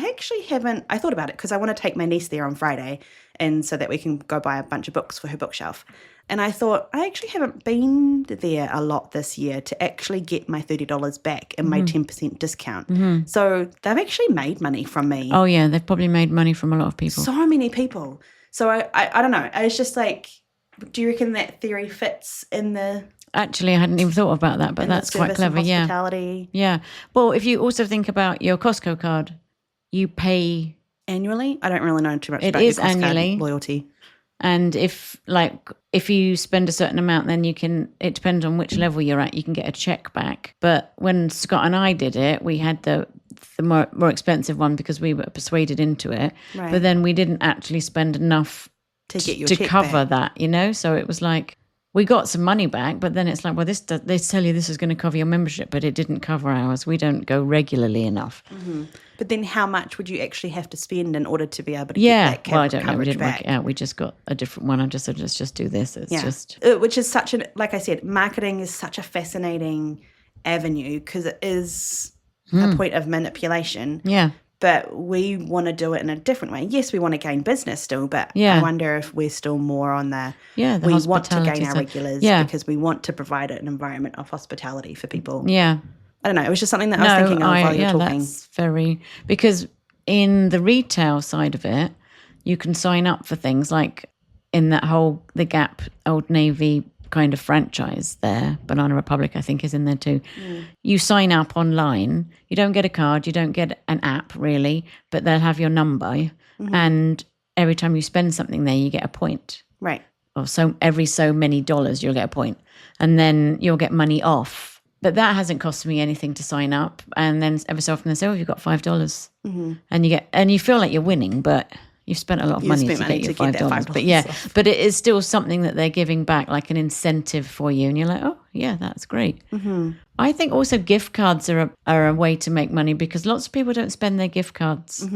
S1: thought about it because I want to take my niece there on Friday and so that we can go buy a bunch of books for her bookshelf. And I thought, I actually haven't been there a lot this year to actually get my $30 back and my 10% discount. So they've actually made money from me.
S2: Oh, yeah. They've probably made money from a lot of people.
S1: So many people. So I don't know. I was just like, do you reckon that theory fits in the...
S2: Actually, I hadn't even thought about that, but that's quite clever.
S1: Hospitality?
S2: Yeah. Well, if you also think about your Costco card, you pay...
S1: Annually? I don't really know too much
S2: it
S1: about
S2: is
S1: your Costco
S2: annually.
S1: Loyalty.
S2: And if you spend a certain amount, then it depends on which level you're at, you can get a check back. But when Scott and I did it, we had the more expensive one because we were persuaded into it.
S1: Right.
S2: But then we didn't actually spend enough
S1: to get your
S2: to
S1: check
S2: cover
S1: back.
S2: that, So it was like we got some money back, but then it's like, well, they tell you this is going to cover your membership, but it didn't cover ours. We don't go regularly enough.
S1: But then how much would you actually have to spend in order to be able to get that
S2: I don't know. We didn't
S1: back?
S2: work it out. We just got a different one. I just said, let's just do this. It's just...
S1: Which is like I said, marketing is such a fascinating avenue because it is a point of manipulation.
S2: Yeah.
S1: But we want to do it in a different way. Yes, we want to gain business still, but
S2: Yeah.
S1: I wonder if we're still more on the
S2: the
S1: we want to
S2: hospitality
S1: gain our
S2: side.
S1: regulars
S2: Yeah.
S1: because we want to provide an environment of hospitality for people.
S2: Yeah.
S1: I don't know. It was just something that I was thinking of while you're talking.
S2: That's very, because in the retail side of it, you can sign up for things like in that whole, the Gap, Old Navy kind of franchise there, Banana Republic, I think, is in there too. You sign up online. You don't get a card. You don't get an app really, but they'll have your number. And every time you spend something there, you get a point.
S1: Right.
S2: Or every so many dollars, you'll get a point. And then you'll get money off. But that hasn't cost me anything to sign up. And then every so often they say, oh, you've got $5. And you feel like you're winning, but you've spent a lot of money to get your $5. But yeah, but it is still something that they're giving back, like an incentive for you. And you're like, oh, yeah, that's great. I think also gift cards are a way to make money because lots of people don't spend their gift cards.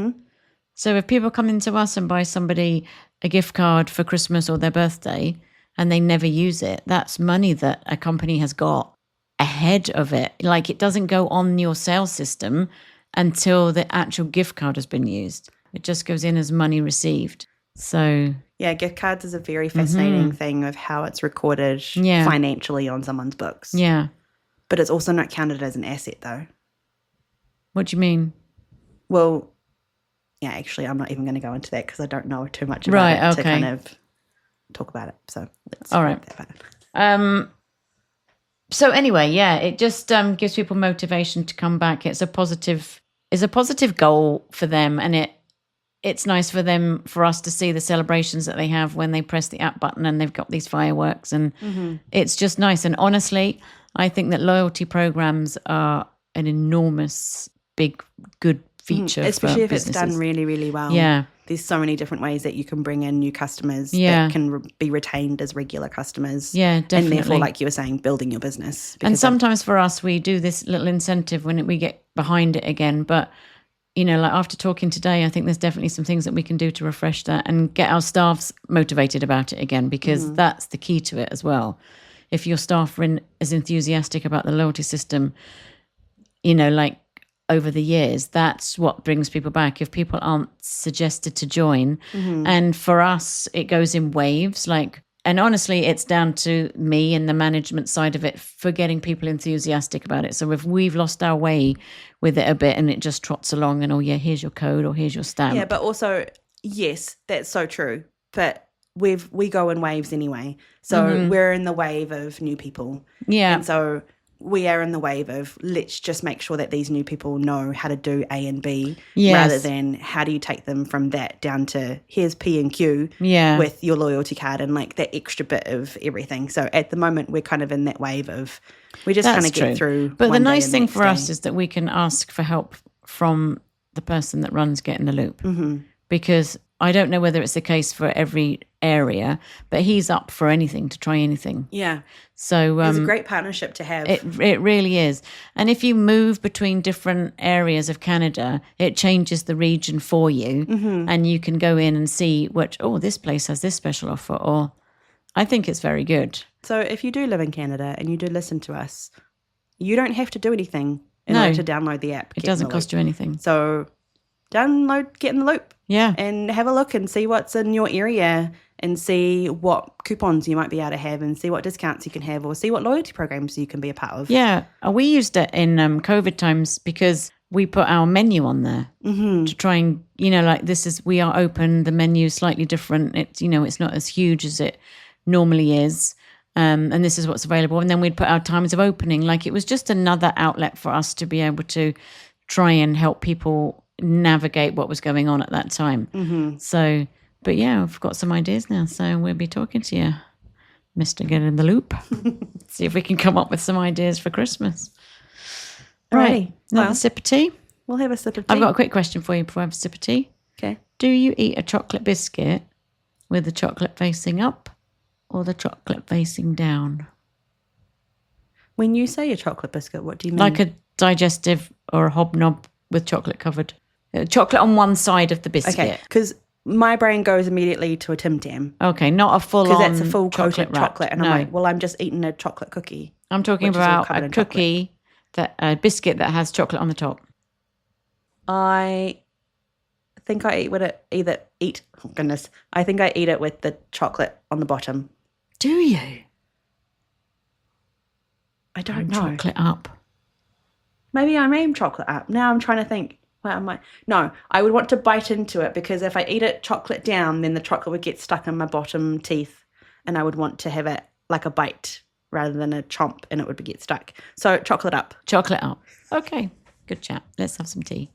S2: So if people come into us and buy somebody a gift card for Christmas or their birthday and they never use it, that's money that a company has got ahead of it. Like, it doesn't go on your sales system until the actual gift card has been used. It just goes in as money received. So
S1: yeah, gift cards is a very fascinating thing of how it's recorded financially on someone's books.
S2: Yeah.
S1: But it's also not counted as an asset though.
S2: What do you mean?
S1: Well, yeah, actually, I'm not even going to go into that because I don't know too much about it to kind of talk about it. So let's
S2: all right.
S1: That part.
S2: So anyway, yeah, it just gives people motivation to come back. It's a positive goal for them, and it's nice for us to see the celebrations that they have when they press the app button and they've got these fireworks, and it's just nice. And honestly, I think that loyalty programs are an enormous, big, good feature,
S1: especially if
S2: businesses.
S1: It's done really, really well.
S2: Yeah.
S1: There's so many different ways that you can bring in new customers that can be retained as regular customers.
S2: Yeah, definitely.
S1: And therefore, like you were saying, building your business.
S2: And sometimes for us, we do this little incentive when we get behind it again. But, you know, like after talking today, I think there's definitely some things that we can do to refresh that and get our staffs motivated about it again, because that's the key to it as well. If your staff are as enthusiastic about the loyalty system, you know, like, over the years, that's what brings people back. If people aren't suggested to join, and for us, it goes in waves. Like, and honestly, it's down to me and the management side of it for getting people enthusiastic about it. So if we've lost our way with it a bit, and it just trots along, and oh yeah, here's your code or here's your stamp.
S1: Yeah, but also, yes, that's so true. But we go in waves anyway. So we're in the wave of new people.
S2: Yeah,
S1: and so we are in the wave of let's just make sure that these new people know how to do A and B rather than how do you take them from that down to here's P and Q with your loyalty card and like that extra bit of everything. So at the moment, we're kind of in that wave of we just kind of get through.
S2: But the nice thing for us is that we can ask for help from the person that runs Get in the Loop, because I don't know whether it's the case for every area, but he's up for anything, to try anything.
S1: Yeah.
S2: So
S1: it's a great partnership to have.
S2: It really is. And if you move between different areas of Canada, it changes the region for you, and you can go in and see this place has this special offer, or I think it's very good.
S1: So if you do live in Canada and you do listen to us, you don't have to do anything in order to download the app.
S2: It doesn't cost you anything.
S1: So download Get in the Loop.
S2: Yeah.
S1: And have a look and see what's in your area and see what coupons you might be able to have and see what discounts you can have or see what loyalty programs you can be a part of.
S2: Yeah. We used it in COVID times because we put our menu on there to try and, you know, like we are open, the menu is slightly different. It's, you know, it's not as huge as it normally is. And this is what's available. And then we'd put our times of opening. Like, it was just another outlet for us to be able to try and help people navigate what was going on at that time. So, but yeah, I've got some ideas now, so we'll be talking to you, Mr. Get in the Loop. See if we can come up with some ideas for Christmas. Right, another sip of tea.
S1: We'll have a sip of tea.
S2: I've got a quick question for you before I have a sip of tea.
S1: Okay.
S2: Do you eat a chocolate biscuit with the chocolate facing up or the chocolate facing down?
S1: When you say a chocolate biscuit, what do you mean?
S2: Like a digestive or a hobnob with chocolate covered. Chocolate on one side of the biscuit.
S1: Okay, because my brain goes immediately to a Tim Tam.
S2: Okay, not a full-on chocolate.
S1: Because that's a full coated
S2: wrap.
S1: chocolate. And I'm like, well, I'm just eating a chocolate cookie.
S2: I'm talking about a cookie, a biscuit that has chocolate on the top.
S1: I think I eat with it I think I eat it with the chocolate on the bottom.
S2: Do you?
S1: I don't know.
S2: Chocolate up.
S1: Maybe I am chocolate up. Now I'm trying to think. What am I? No, I would want to bite into it because if I eat it chocolate down, then the chocolate would get stuck in my bottom teeth, and I would want to have it like a bite rather than a chomp, and it would get stuck. So chocolate up.
S2: Chocolate up. Okay, good chat. Let's have some tea.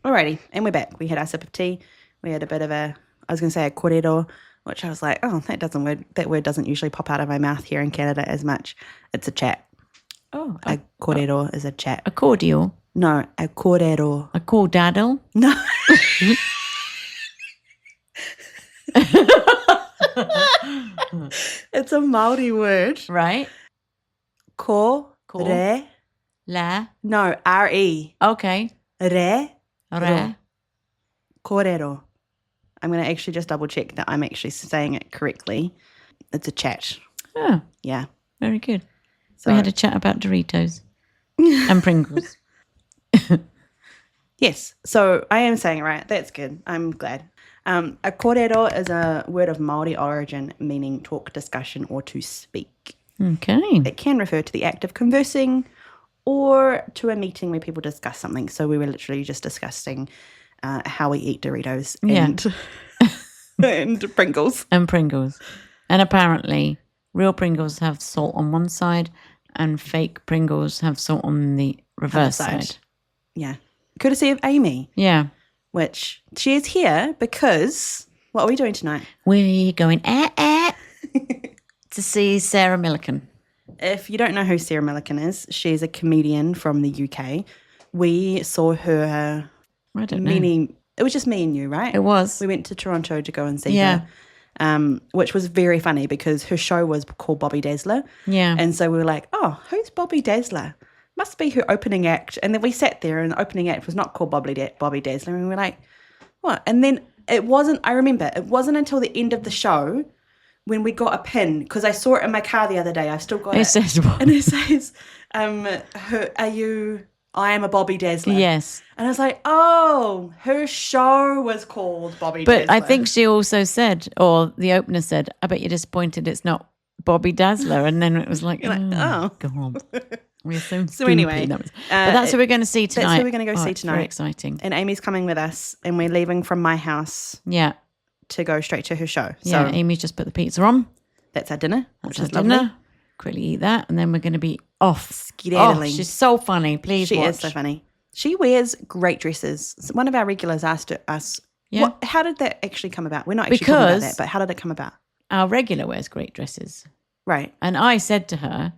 S1: Alrighty, and we're back. We had our sip of tea. We had a bit of a corrido, which I was like, oh, that word doesn't usually pop out of my mouth here in Canada as much. It's a chat.
S2: Oh,
S1: A corrido is a chat.
S2: a cordial.
S1: No, a corrido.
S2: A cordaddle.
S1: No. It's a Māori word.
S2: Right.
S1: Ko,
S2: Ko.
S1: re.
S2: La.
S1: No, R-E.
S2: Okay.
S1: Re.
S2: Re.
S1: Corrido. I'm going to actually just double check that I'm actually saying it correctly. It's a chat.
S2: Oh,
S1: Yeah.
S2: very good.
S1: So,
S2: We had a chat about Doritos and Pringles.
S1: yes. So I am saying it right. That's good. I'm glad. A corrido is a word of Māori origin meaning talk, discussion, or to speak.
S2: Okay.
S1: It can refer to the act of conversing or to a meeting where people discuss something. So we were literally just discussing how we eat Doritos and, and Pringles.
S2: And Pringles. And apparently, real Pringles have salt on one side and fake Pringles have salt on the reverse side.
S1: Yeah. Courtesy of Amy,
S2: Yeah.
S1: which she is here because what are we doing tonight?
S2: We're going to see Sarah Millican.
S1: If you don't know who Sarah Millican is, she's a comedian from the UK. We saw her
S2: I don't know.
S1: it was just me and you, right?
S2: It was.
S1: We went to Toronto to go and see her, which was very funny because her show was called Bobby Dazzler.
S2: Yeah.
S1: And so we were like, oh, who's Bobby Dazzler? Must be her opening act. And then we sat there and the opening act was not called Bobby Dazzler. And we were like, what? And then it wasn't until the end of the show when we got a pin, because I saw it in my car the other day. I've still got it.
S2: It says what?
S1: And it says, I am a Bobby Dazzler.
S2: Yes.
S1: And I was like, oh, her show was called Bobby Dazzler.
S2: But I think she also said, or the opener said, I bet you're disappointed it's not Bobby Dazzler. And then it was like, oh, God. We're so
S1: anyway,
S2: but that's who we're going to see tonight.
S1: That's who we're going to go see
S2: It's
S1: tonight.
S2: very exciting.
S1: And Amy's coming with us, and we're leaving from my house
S2: Yeah.
S1: to go straight to her show.
S2: Yeah.
S1: So
S2: Amy just put the pizza on.
S1: that's our dinner,
S2: That's
S1: which
S2: our
S1: is lovely.
S2: dinner. Quickly eat that. And then we're going to be off.
S1: Skedaddling.
S2: Oh, she's so funny. Please
S1: She
S2: watch.
S1: is so funny. She wears great dresses. So one of our regulars asked us,
S2: Yeah.
S1: how did that actually come about? We're not actually talking about
S2: Because-
S1: that, but how did it come about?
S2: Our regular wears great dresses.
S1: Right.
S2: And I said to her,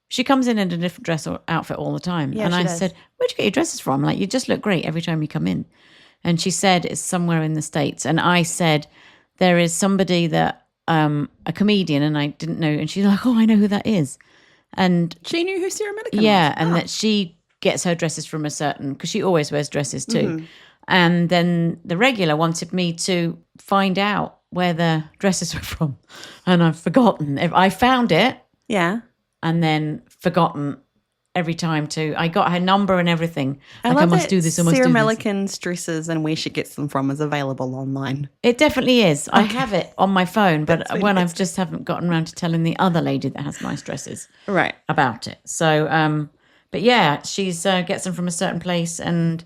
S2: she comes in a different dress or outfit all the time.
S1: Yeah,
S2: and
S1: she
S2: I
S1: does.
S2: said, where'd you get your dresses from? Like, you just look great every time you come in. And she said, it's somewhere in the States. And I said, there is somebody that, a comedian, and I didn't know. And she's like, oh, I know who that is. And
S1: She knew who Sarah Millican
S2: yeah,
S1: was.
S2: and that she gets her dresses from a certain, because she always wears dresses too.
S1: Mm-hmm.
S2: And then the regular wanted me to find out where the dresses were from. And I've forgotten. I found it
S1: Yeah.
S2: and then forgotten every time to. I got her number and everything.
S1: I
S2: Like,
S1: love
S2: I must
S1: that
S2: do this, I must
S1: Sarah
S2: do this.
S1: Millican's dresses and where she gets them from is available online.
S2: It definitely is. I have it on my phone, but
S1: That's
S2: when I
S1: fantastic.
S2: just haven't gotten around to telling the other lady that has nice dresses
S1: Right.
S2: about it. So, but yeah, she's gets them from a certain place, and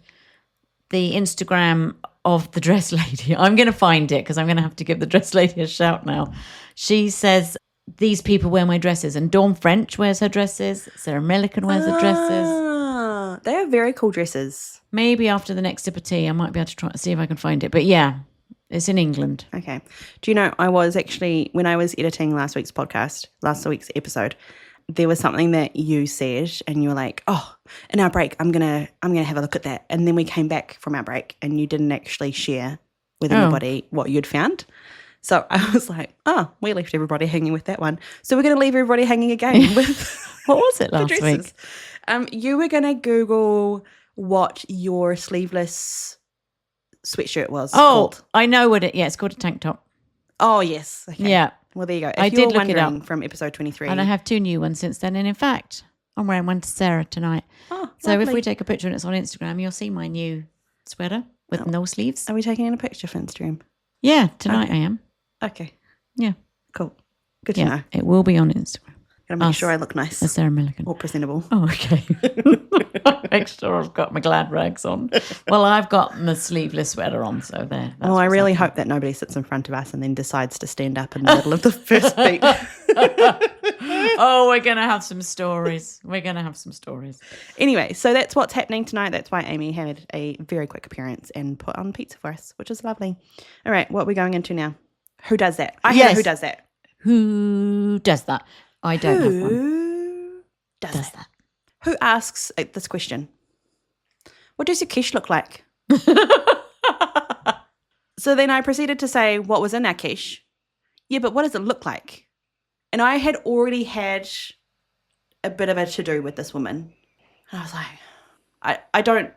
S2: the Instagram of the dress lady, I'm going to find it because I'm going to have to give the dress lady a shout now. She says, these people wear my dresses, and Dawn French wears her dresses. Sarah Millican wears her dresses.
S1: Ah, they are very cool dresses.
S2: Maybe after the next sip of tea, I might be able to try see if I can find it. But yeah, it's in England.
S1: Okay. Do you know, I was actually, when I was editing last week's episode, there was something that you said and you were like, oh, in our break, I'm gonna have a look at that. And then we came back from our break and you didn't actually share with anybody what you'd found. So I was like, oh, we left everybody hanging with that one. So we're going to leave everybody hanging again with
S2: What was it
S1: the
S2: last
S1: dresses.
S2: week?
S1: You were going to Google what your sleeveless sweatshirt was
S2: Oh,
S1: called.
S2: I know what it's called a tank top.
S1: Oh, yes. Okay.
S2: Yeah.
S1: Well, there you go. If
S2: I
S1: you
S2: did
S1: were
S2: look it
S1: wondering
S2: up.
S1: from episode 23.
S2: And I have 2 new ones since then. And in fact, I'm wearing one to Sarah tonight.
S1: Oh,
S2: So if
S1: lovely.
S2: we take a picture and it's on Instagram, you'll see my new sweater with no sleeves.
S1: Are we taking in a picture for Instagram?
S2: Yeah, tonight I am.
S1: Okay,
S2: Yeah.
S1: cool. Good to
S2: Yeah,
S1: know.
S2: it will be on Instagram.
S1: Gotta make
S2: Us.
S1: sure I look nice
S2: As Sarah Milligan.
S1: or presentable.
S2: Oh, okay. Make sure I've got my glad rags on. Well, I've got my sleeveless sweater on, so there.
S1: Oh, I really hope that nobody sits in front of us and then decides to stand up in the middle of the first beat.
S2: Oh, we're going to have some stories. We're going to have some stories.
S1: Anyway, so that's what's happening tonight. That's why Amy had a very quick appearance and put on pizza for us, which is lovely. All right, what are we going into now? Who does that? I
S2: Yes.
S1: know who does that.
S2: Who does that? I don't have one.
S1: Who does
S2: Does
S1: that? Who asks this question? What does your quiche look like? So then I proceeded to say what was in our quiche. Yeah, but what does it look like? And I had already had a bit of a to-do with this woman. And I was like, I don't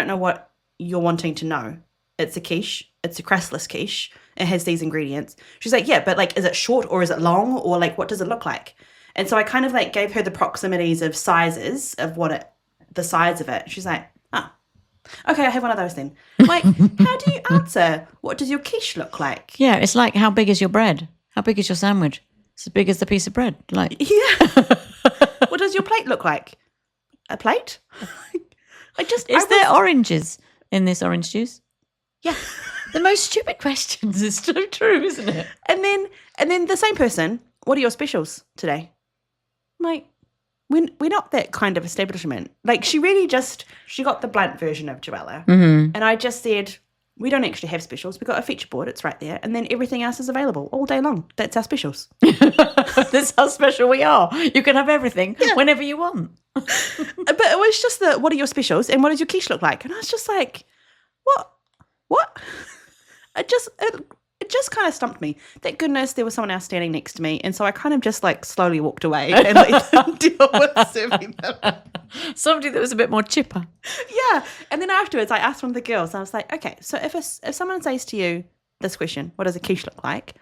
S1: know what you're wanting to know. It's a quiche. It's a crustless quiche. It has these ingredients. She's like, yeah, but like, is it short or is it long or like, what does it look like? And so I kind of like gave her the proximities of sizes of the size of it. She's like, oh, okay, I have one of those then. Like, how do you answer? What does your quiche look like?
S2: Yeah, it's like, how big is your bread? How big is your sandwich? It's as big as the piece of bread. Like,
S1: Yeah. What does your plate look like? A plate?
S2: is there oranges in this orange juice?
S1: Yeah.
S2: The most stupid questions. It's so true, isn't it?
S1: And then the same person, what are your specials today? I'm like, we're not that kind of establishment. Like, she got the blunt version of Joella.
S2: Mm-hmm.
S1: And I just said, we don't actually have specials. We've got a feature board. It's right there. And then everything else is available all day long. That's our specials.
S2: That's how special we are. You can have everything whenever you want.
S1: But it was just what are your specials and what does your quiche look like? And I was just like, what? It just kind of stumped me. Thank goodness there was someone else standing next to me. And so I kind of just like slowly walked away and let them deal with serving them.
S2: Somebody that was a bit more chipper.
S1: Yeah. And then afterwards I asked one of the girls and I was like, okay, so if someone says to you this question, what does a quiche look like?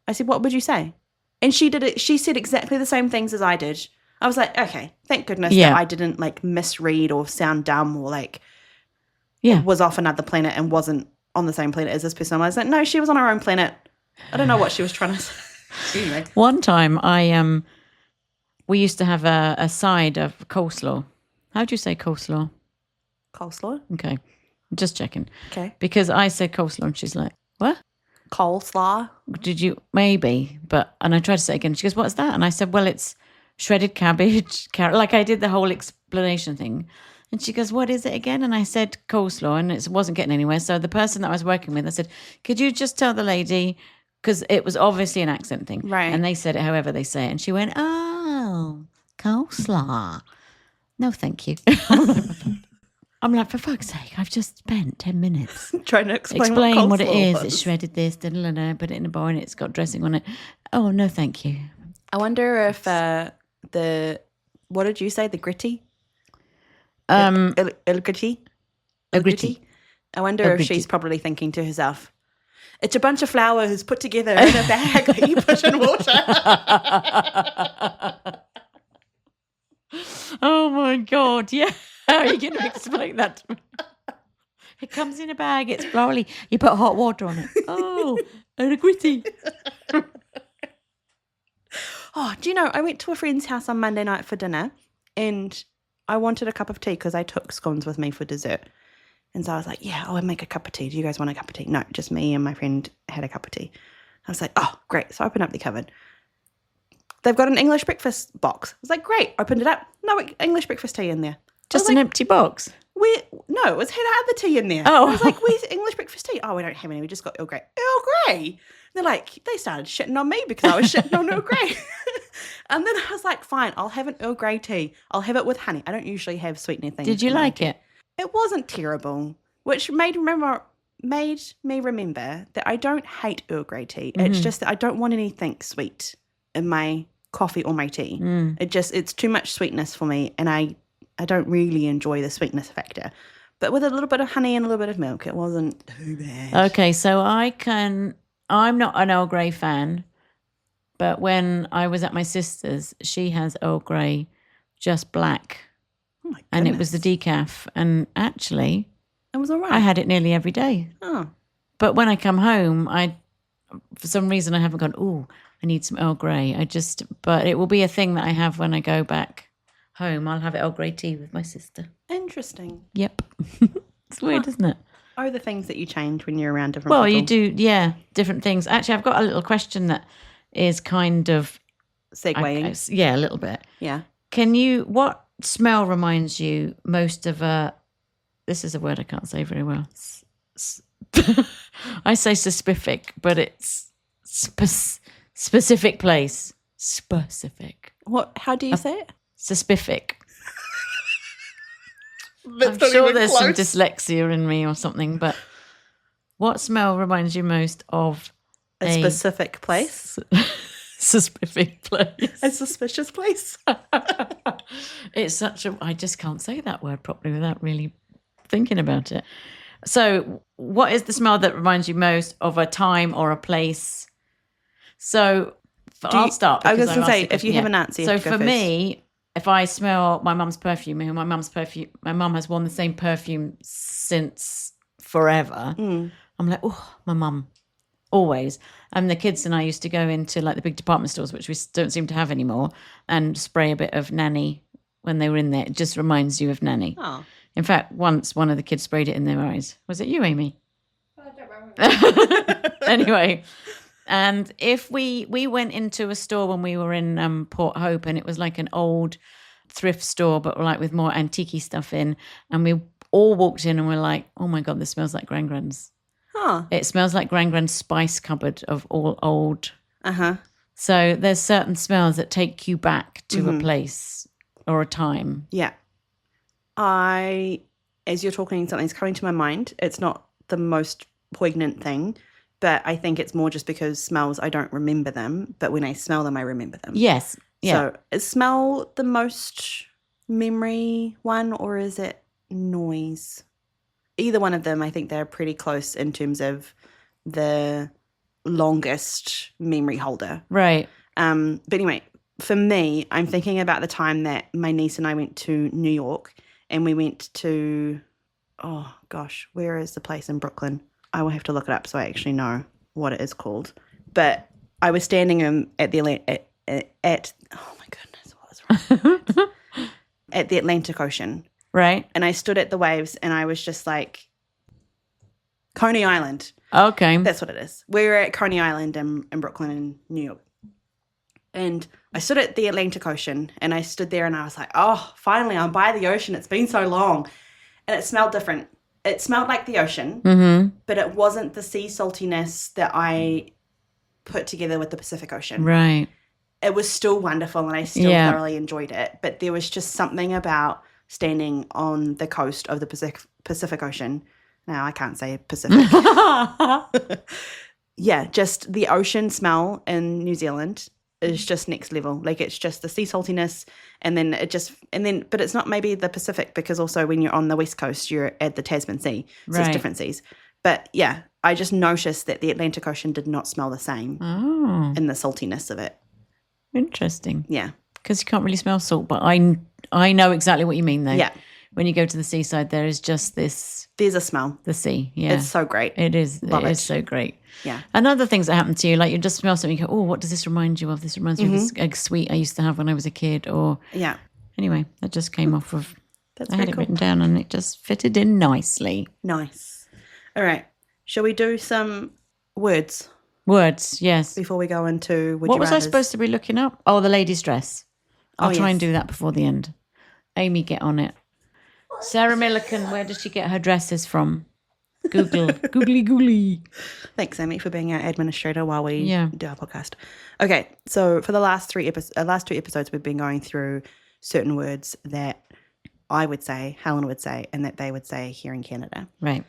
S1: I said, what would you say? And she did it. She said exactly the same things as I did. I was like, okay, thank goodness that I didn't like misread or sound dumb or like was off another planet and wasn't on the same planet as this person. I was like, no, she was on her own planet. I don't know what she was trying to say. Anyway.
S2: One time we used to have a side of coleslaw. How do you say coleslaw?
S1: Coleslaw?
S2: Okay. Just checking.
S1: Okay.
S2: Because I said coleslaw and she's like, what?
S1: Coleslaw?
S2: Did you? Maybe. And I tried to say it again. She goes, what's that? And I said, well, it's shredded cabbage, carrot. Like I did the whole explanation thing. And she goes, what is it again? And I said coleslaw, and it wasn't getting anywhere. So the person that I was working with, I said, could you just tell the lady, because it was obviously an accent thing.
S1: Right.
S2: And they said it however they say it. And she went, oh, coleslaw. No, thank you. I'm like, for fuck's sake, I've just spent 10 minutes
S1: trying to explain
S2: what it
S1: coleslaw
S2: is.
S1: was.
S2: It's shredded this, put it in a bowl, and it's got dressing on it. Oh, no, thank you.
S1: I wonder if what did you say, the gritty?
S2: Il
S1: gritty?
S2: gritty.
S1: I wonder if she's probably thinking to herself, it's a bunch of flowers put together in a bag that you put in water.
S2: Oh my God, yeah. How are you going to explain that to me? It comes in a bag, it's flowery. You put hot water on it. Oh, and a gritty.
S1: Oh, do you know, I went to a friend's house on Monday night for dinner and I wanted a cup of tea because I took scones with me for dessert. And so I was like, yeah, I'll make a cup of tea. Do you guys want a cup of tea? No, just me and my friend had a cup of tea. I was like, oh, great. So I opened up the cupboard. They've got an English breakfast box. I was like, great. Opened it up. No English breakfast tea in there.
S2: Just an empty box?
S1: No, it had other tea in there.
S2: Oh.
S1: I was like, where's English breakfast tea? Oh, we don't have any. We just got Earl Grey. Earl Grey? They're like, they started shitting on me because I was shitting on Earl Grey. And then I was like, fine, I'll have an Earl Grey tea. I'll have it with honey. I don't usually have sweetening things.
S2: Did you like it?
S1: It wasn't terrible, which made me remember that I don't hate Earl Grey tea. Mm-hmm. It's just that I don't want anything sweet in my coffee or my tea. It's too much sweetness for me, and I don't really enjoy the sweetness factor. But with a little bit of honey and a little bit of milk, it wasn't too bad.
S2: Okay, so I'm not an Earl Grey fan, but when I was at my sister's, she has Earl Grey just black.
S1: Oh my
S2: And it was the
S1: goodness.
S2: decaf. And actually,
S1: It was all right.
S2: I had it nearly every day.
S1: Oh,
S2: But when I come home, for some reason I haven't gone, oh, I need some Earl Grey. But it will be a thing that I have when I go back home. I'll have Earl Grey tea with my sister.
S1: interesting.
S2: Yep. It's weird, isn't it?
S1: Oh, the things that you change when you're around different
S2: Well,
S1: people.
S2: you do, yeah, different things. Actually, I've got a little question that is kind of,
S1: Segueing.
S2: yeah, a little bit.
S1: Yeah.
S2: What smell reminds you most of this is a word I can't say very well. I say specific, but it's specific place. Specific.
S1: What? How do you say it?
S2: Specific.
S1: That's
S2: I'm sure there's some dyslexia in me or something, but what smell reminds you most of
S1: a specific place.
S2: Specific place?
S1: A suspicious place.
S2: It's I just can't say that word properly without really thinking about it. So what is the smell that reminds you most of a time or a place? So I'll start.
S1: I was
S2: because
S1: going to
S2: I've
S1: say,
S2: asked
S1: if you have an answer, you
S2: So
S1: have to go
S2: for
S1: first.
S2: me, if I smell my mum's perfume, my mum has worn the same perfume since forever. I'm like, oh, my mum, always. And the kids and I used to go into like the big department stores, which we don't seem to have anymore, and spray a bit of Nanny when they were in there. It just reminds you of Nanny.
S1: Oh.
S2: In fact, once one of the kids sprayed it in their eyes. Was it you, Amy? I don't remember. Anyway, and if we went into a store when we were in Port Hope, and it was like an old thrift store, but like with more antique stuff in, and we all walked in and we're like, oh my God, this smells like Gran.
S1: Huh.
S2: It smells like Gran spice cupboard of all old.
S1: Uh-huh.
S2: So there's certain smells that take you back to a place or a time.
S1: Yeah. As you're talking, something's coming to my mind. It's not the most poignant thing, but I think it's more just because smells, I don't remember them, but when I smell them, I remember them.
S2: Yes. Yeah.
S1: So is smell the most memory one, or is it noise? Either one of them, I think they're pretty close in terms of the longest memory holder.
S2: Right.
S1: But anyway, for me, I'm thinking about the time that my niece and I went to New York, and we went to, oh gosh, where is the place in Brooklyn? I will have to look it up so I actually know what it is called. But I was standing at the oh my goodness, what was wrong? At the Atlantic Ocean.
S2: Right.
S1: And I stood at the waves and I was just like, Coney Island.
S2: Okay.
S1: That's what it is. We were at Coney Island in Brooklyn in New York. And I stood at the Atlantic Ocean and I stood there and I was like, oh, finally I'm by the ocean. It's been so long. And it smelled different. It smelled like the ocean, but it wasn't the sea saltiness that I put together with the Pacific Ocean.
S2: Right.
S1: It was still wonderful and I still thoroughly enjoyed it. But there was just something about standing on the coast of the Pacific Ocean. Now I can't say Pacific. Yeah, just the ocean smell in New Zealand is just next level. Like it's just the sea saltiness but it's not maybe the Pacific, because also when you're on the west coast, you're at the Tasman Sea. So it's different seas. But yeah, I just noticed that the Atlantic Ocean did not smell the same in the saltiness of it.
S2: Interesting.
S1: Yeah.
S2: Because you can't really smell salt, but I know exactly what you mean though.
S1: Yeah.
S2: When you go to the seaside, there is just this.
S1: There's a smell.
S2: The sea, yeah.
S1: It's so great.
S2: It is.
S1: Love
S2: it
S1: it.
S2: is so great.
S1: Yeah.
S2: And other things that happen to you, like you just smell something, you go, oh, what does this remind you of? This reminds me of this egg sweet I used to have when I was a kid. Or
S1: Yeah.
S2: anyway, that just came off of.
S1: That's
S2: I had
S1: very
S2: it
S1: cool.
S2: written down and it just fitted in nicely.
S1: Nice. All right. Shall we do some words
S2: Words, yes.
S1: before we go into
S2: What was I supposed to be looking up? Oh, the lady's dress. I'll try
S1: yes.
S2: and do that before the end. Amy, get on it. Sarah Millican, where does she get her dresses from? Google. Googly.
S1: Thanks, Amy, for being our administrator while we
S2: Yeah.
S1: do our podcast. Okay, so for the last two episodes, we've been going through certain words that I would say, Helen would say, and that they would say here in Canada.
S2: Right.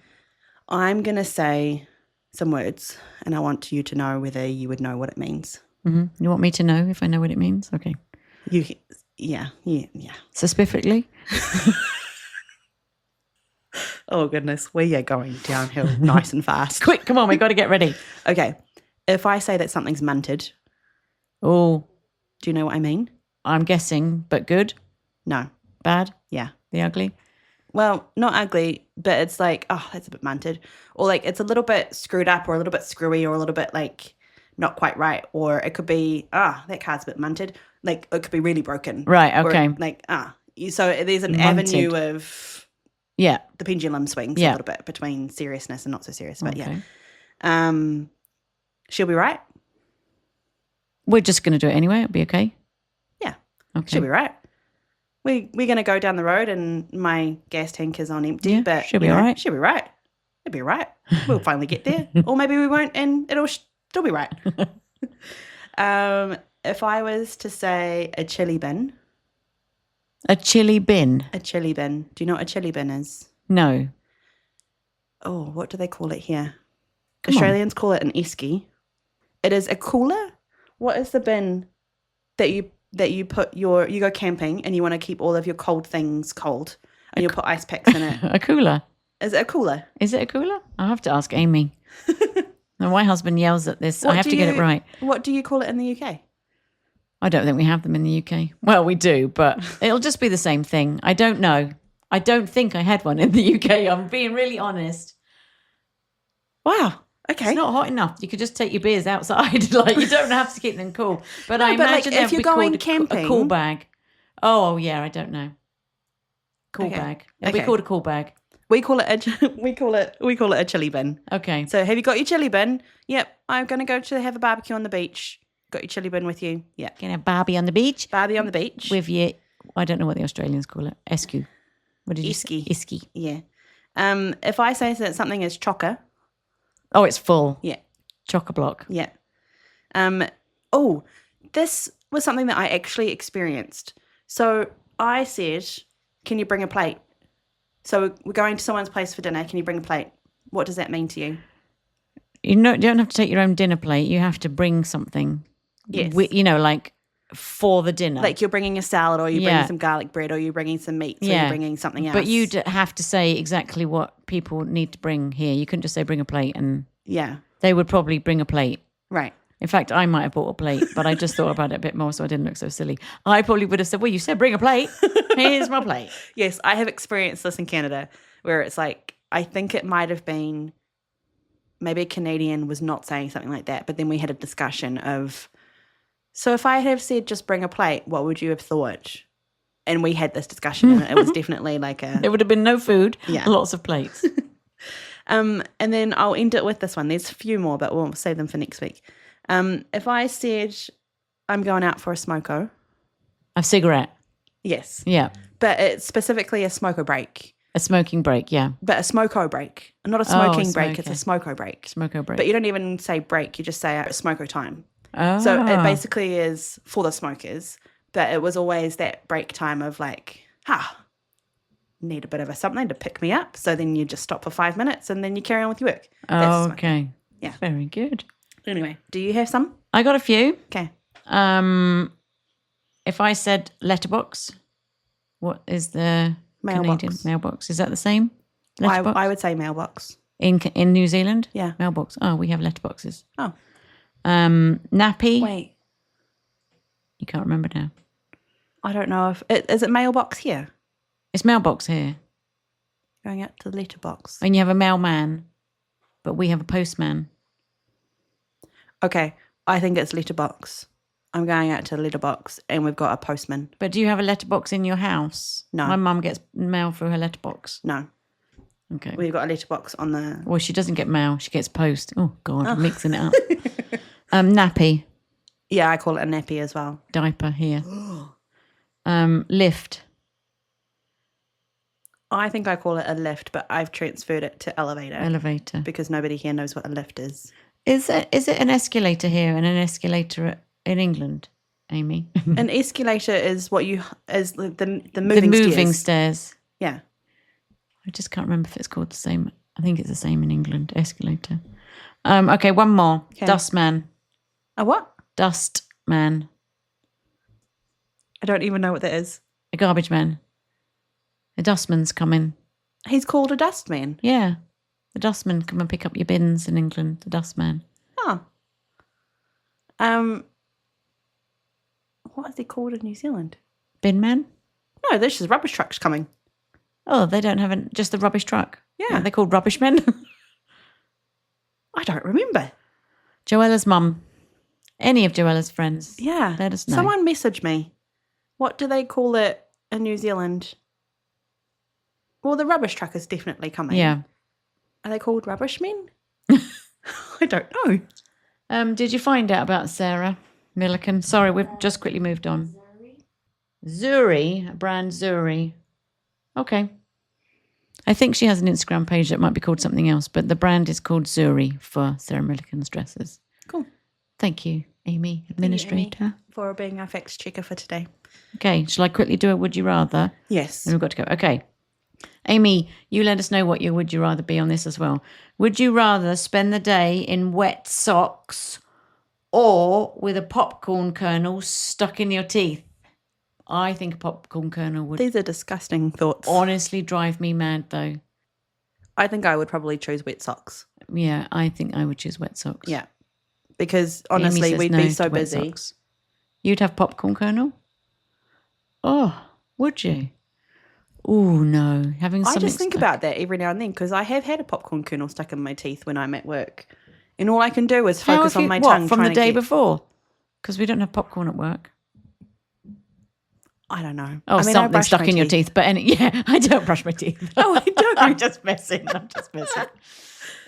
S1: I'm going to say some words, and I want you to know whether you would know what it means.
S2: You want me to know if I know what it means? Okay.
S1: Yeah.
S2: Specifically?
S1: Oh, goodness. We are going downhill nice and fast.
S2: Quick, come on, we got to get ready.
S1: Okay. If I say that something's munted,
S2: Oh,
S1: do you know what I mean?
S2: I'm guessing, but good.
S1: No.
S2: Bad?
S1: Yeah.
S2: The ugly?
S1: Well, not ugly, but it's like, oh, that's a bit munted. Or like it's a little bit screwed up or a little bit screwy or a little bit like not quite right. Or it could be, that card's a bit munted. Like it could be really broken.
S2: Right, okay.
S1: Or like, so there's an
S2: Munted.
S1: avenue of
S2: Yeah.
S1: the pendulum swings a little bit between seriousness and not so serious. But
S2: Okay.
S1: yeah. She'll be right.
S2: We're just going to do it anyway. It'll be okay.
S1: Yeah.
S2: Okay.
S1: She'll be right. We're going to go down the road and my gas tank is on empty,
S2: Yeah,
S1: but
S2: she'll be all right.
S1: She'll be right. It'll be right. We'll finally get there. Or maybe we won't and it'll still be right. If I was to say a chili bin.
S2: A chili bin?
S1: A chili bin. Do you know what a chili bin is?
S2: No.
S1: Oh, what do they call it here?
S2: Come on.
S1: Australians call it an esky. It is a cooler. What is the bin that you put you go camping and you want to keep all of your cold things cold and you'll put ice packs in it?
S2: A cooler?
S1: Is it a cooler?
S2: Is it a cooler? I'll have to ask Amy. No, my husband yells at this. I have to get it right.
S1: What do you call it in the UK?
S2: I don't think we have them in the UK. Well, we do, but it'll just be the same thing. I don't know. I don't think I had one in the UK. I'm being really honest.
S1: Wow. Okay.
S2: It's not hot enough. You could just take your beers outside. Like, you don't have to keep them cool. But I imagine
S1: if you're going
S2: a
S1: camping,
S2: cool bag. Oh, yeah, I don't know. Cool bag. It'll be called a cool bag.
S1: We call it a chili bin.
S2: Okay.
S1: So have you got your chili bin? Yep. I'm going to go to have a barbecue on the beach. Got your chili bin with you? Yeah.
S2: Gonna have Barbie on the beach.
S1: Barbie on the beach.
S2: With your, I don't know what the Australians call it. Esky. What did you say?
S1: Esky.
S2: Esky.
S1: Yeah. If I say that something is chocker.
S2: Oh, it's full.
S1: Yeah.
S2: Chock-a-block.
S1: Yeah. This was something that I actually experienced. So I said, can you bring a plate? So we're going to someone's place for dinner. Can you bring a plate? What does that mean to you?
S2: You don't have to take your own dinner plate. You have to bring something.
S1: Yes.
S2: Like for the dinner.
S1: Like you're bringing a salad or you're bringing some garlic bread or you're bringing some meat. So you're bringing something else.
S2: But you'd have to say exactly what people need to bring here. You couldn't just say bring a plate and they would probably bring a plate.
S1: Right.
S2: In fact, I might have bought a plate, but I just thought about it a bit more so I didn't look so silly. I probably would have said, well, you said bring a plate. Here's my plate.
S1: Yes, I have experienced this in Canada where it's like, I think it might have been maybe a Canadian was not saying something like that, but then we had a discussion of, so if I had said just bring a plate, what would you have thought? And we had this discussion and it was definitely like
S2: There would have been no food, lots of plates.
S1: And then I'll end it with this one. There's a few more, but we'll save them for next week. If I said I'm going out for a smoko.
S2: A cigarette.
S1: Yes.
S2: Yeah.
S1: But it's specifically a smoko break.
S2: A smoking break, yeah.
S1: But a smoko break. Not a smoking break, it's a smoko break.
S2: Smoko break.
S1: But you don't even say break, you just say smoko time.
S2: Oh.
S1: So it basically is for the smokers, but it was always that break time of like, need a bit of something to pick me up. So then you just stop for 5 minutes and then you carry on with your work.
S2: Oh, okay.
S1: Yeah.
S2: Very good.
S1: Anyway, do you have some?
S2: I got a few.
S1: Okay.
S2: If I said letterbox, what is the
S1: Mailbox.
S2: Canadian mailbox? Is that the same? Letterbox?
S1: I would say mailbox.
S2: In New Zealand?
S1: Yeah.
S2: Mailbox. Oh, we have letterboxes.
S1: Oh.
S2: Nappy.
S1: Wait.
S2: You can't remember now.
S1: I don't know if is it mailbox here?
S2: It's mailbox here.
S1: Going out to the letterbox.
S2: And you have a mailman, but we have a postman.
S1: Okay, I think it's letterbox. I'm going out to the letterbox and we've got a postman.
S2: But do you have a letterbox in your house?
S1: No.
S2: My mum gets mail through her letterbox.
S1: No.
S2: Okay.
S1: We've got a letterbox on the...
S2: Well, she doesn't get mail. She gets post. Oh, God, I'm mixing it up. Nappy.
S1: Yeah, I call it a nappy as well.
S2: Diaper here. Lift.
S1: I think I call it a lift, but I've transferred it to elevator.
S2: Elevator.
S1: Because nobody here knows what a lift is.
S2: Is it an escalator here and an escalator in England, Amy?
S1: An escalator is what is the moving
S2: the moving
S1: stairs.
S2: stairs.
S1: Yeah.
S2: I just can't remember if it's called the same. I think it's the same in England, escalator. Okay, one more.
S1: Okay.
S2: Dustman.
S1: A what?
S2: Dustman.
S1: I don't even know what that is.
S2: A garbage man. The dustman's coming.
S1: He's called a dustman.
S2: Yeah. The dustman come and pick up your bins in England. The dustman.
S1: Oh. What is he called in New Zealand?
S2: Bin man?
S1: No, there's just rubbish trucks coming.
S2: Oh, they don't have just the rubbish truck.
S1: Yeah.
S2: Are they called rubbish men?
S1: I don't remember.
S2: Joella's mum. Any of Joella's friends.
S1: Yeah.
S2: Let us know.
S1: Someone message me. What do they call it in New Zealand? Well, the rubbish truck is definitely coming.
S2: Yeah.
S1: Are they called rubbish men? I don't know.
S2: Did you find out about Sarah Milliken? Sorry, we've just quickly moved on. Zuri, brand Zuri. Okay. I think she has an Instagram page that might be called something else, but the brand is called Zuri for Sarah Milliken's dresses.
S1: Cool.
S2: Thank you, Amy, administrator.
S1: Amy, for being our facts checker for today.
S2: Okay, shall I quickly do a would you rather?
S1: Yes.
S2: And we've got to go. Okay. Amy, you let us know what your would you rather be on this as well. Would you rather spend the day in wet socks or with a popcorn kernel stuck in your teeth? I think a popcorn kernel would
S1: These are disgusting thoughts.
S2: honestly drive me mad, though.
S1: I think I would probably choose wet socks.
S2: Yeah, I think I would choose wet socks.
S1: Yeah. Because
S2: Amy
S1: honestly,
S2: says
S1: we'd
S2: no
S1: be
S2: to
S1: so
S2: wet
S1: busy.
S2: socks. You'd have popcorn kernel? Oh, would you? Oh, no. Having
S1: I
S2: something
S1: just think
S2: stuck-
S1: about that every now and then because I have had a popcorn kernel stuck in my teeth when I'm at work. And all I can do is
S2: How
S1: focus
S2: have
S1: on
S2: you-
S1: my
S2: what,
S1: tongue.
S2: from the
S1: trying to
S2: day
S1: get-
S2: before? Because we don't have popcorn at work.
S1: I don't know.
S2: Oh,
S1: I
S2: something
S1: brush
S2: stuck
S1: my
S2: in your teeth. But yeah, I don't brush my teeth.
S1: Oh, I don't.
S2: I'm just messing.